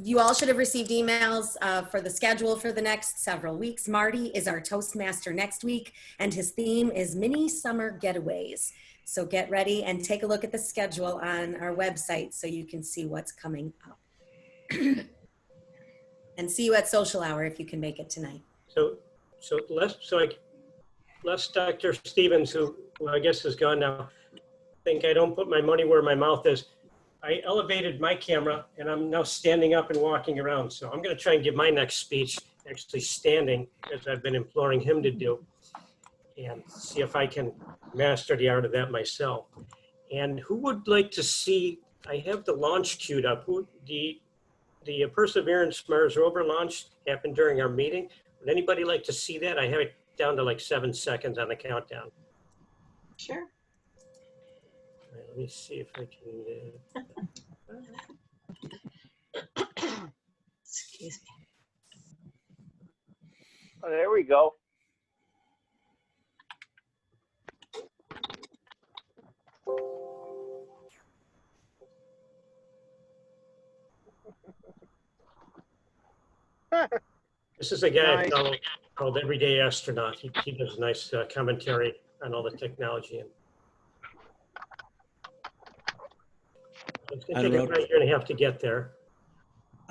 you all should have received emails for the schedule for the next several weeks. Marty is our Toastmaster next week, and his theme is mini summer getaways. So get ready and take a look at the schedule on our website so you can see what's coming up. And see you at Social Hour if you can make it tonight. So lest Dr. Stevens, who I guess is gone now, think I don't put my money where my mouth is. I elevated my camera and I'm now standing up and walking around. So I'm going to try and give my next speech actually standing, as I've been imploring him to do, and see if I can master the art of that myself. And who would like to see, I have the launch queued up. The Perseverance Mars rover launch happened during our meeting. Would anybody like to see that? I have it down to like 7 seconds on the countdown. Sure. All right, let me see if I can. Excuse me. Oh, there we go. This is a guy I follow called Everyday Astronaut. He does nice commentary on all the technology. And it's going to take about a year and a half to get there.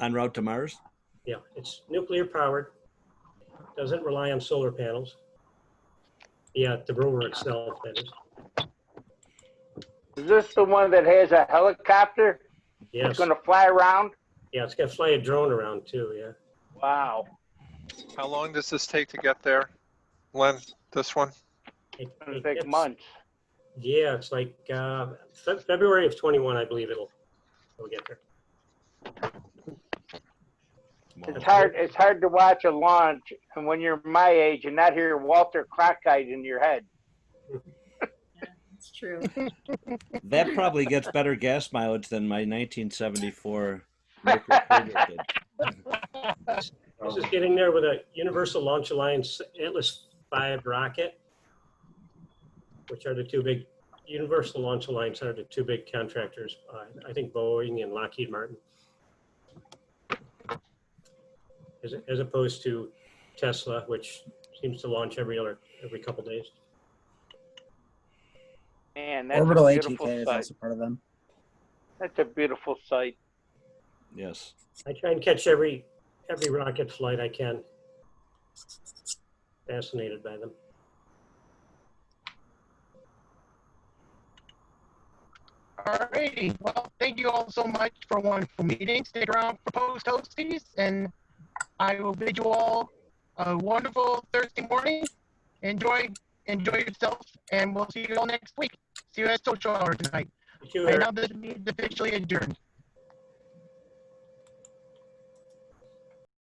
En route to Mars? Yeah, it's nuclear powered. Doesn't rely on solar panels. Yeah, the rover itself, that is. Is this the one that has a helicopter? Yes. It's going to fly around? Yeah, it's going to fly a drone around too, yeah. Wow. How long does this take to get there, Len? This one? It's gonna take months. Yeah, it's like February of 21, I believe it'll get there. It's hard to watch a launch, and when you're my age and not hear Walter Cronkite in your head. It's true. That probably gets better gas mileage than my 1974 Mercury Cougar did. This is getting there with a Universal Launch Alliance Atlas V rocket, which are the two big, Universal Launch Alliance are the two big contractors, I think Boeing and Lockheed Martin. As opposed to Tesla, which seems to launch every couple days. Man, that's Orbital a beautiful ATK is sight. also part of them. That's a beautiful sight. Yes. I try and catch every rocket flight I can. Fascinated by them. All righty. Well, thank you all so much for a wonderful meeting. Stick around for post toasties, and I will bid you all a wonderful Thursday morning. Enjoy yourself, and we'll see you all next week. See you at social hour tonight. You, And now this meeting is officially adjourned.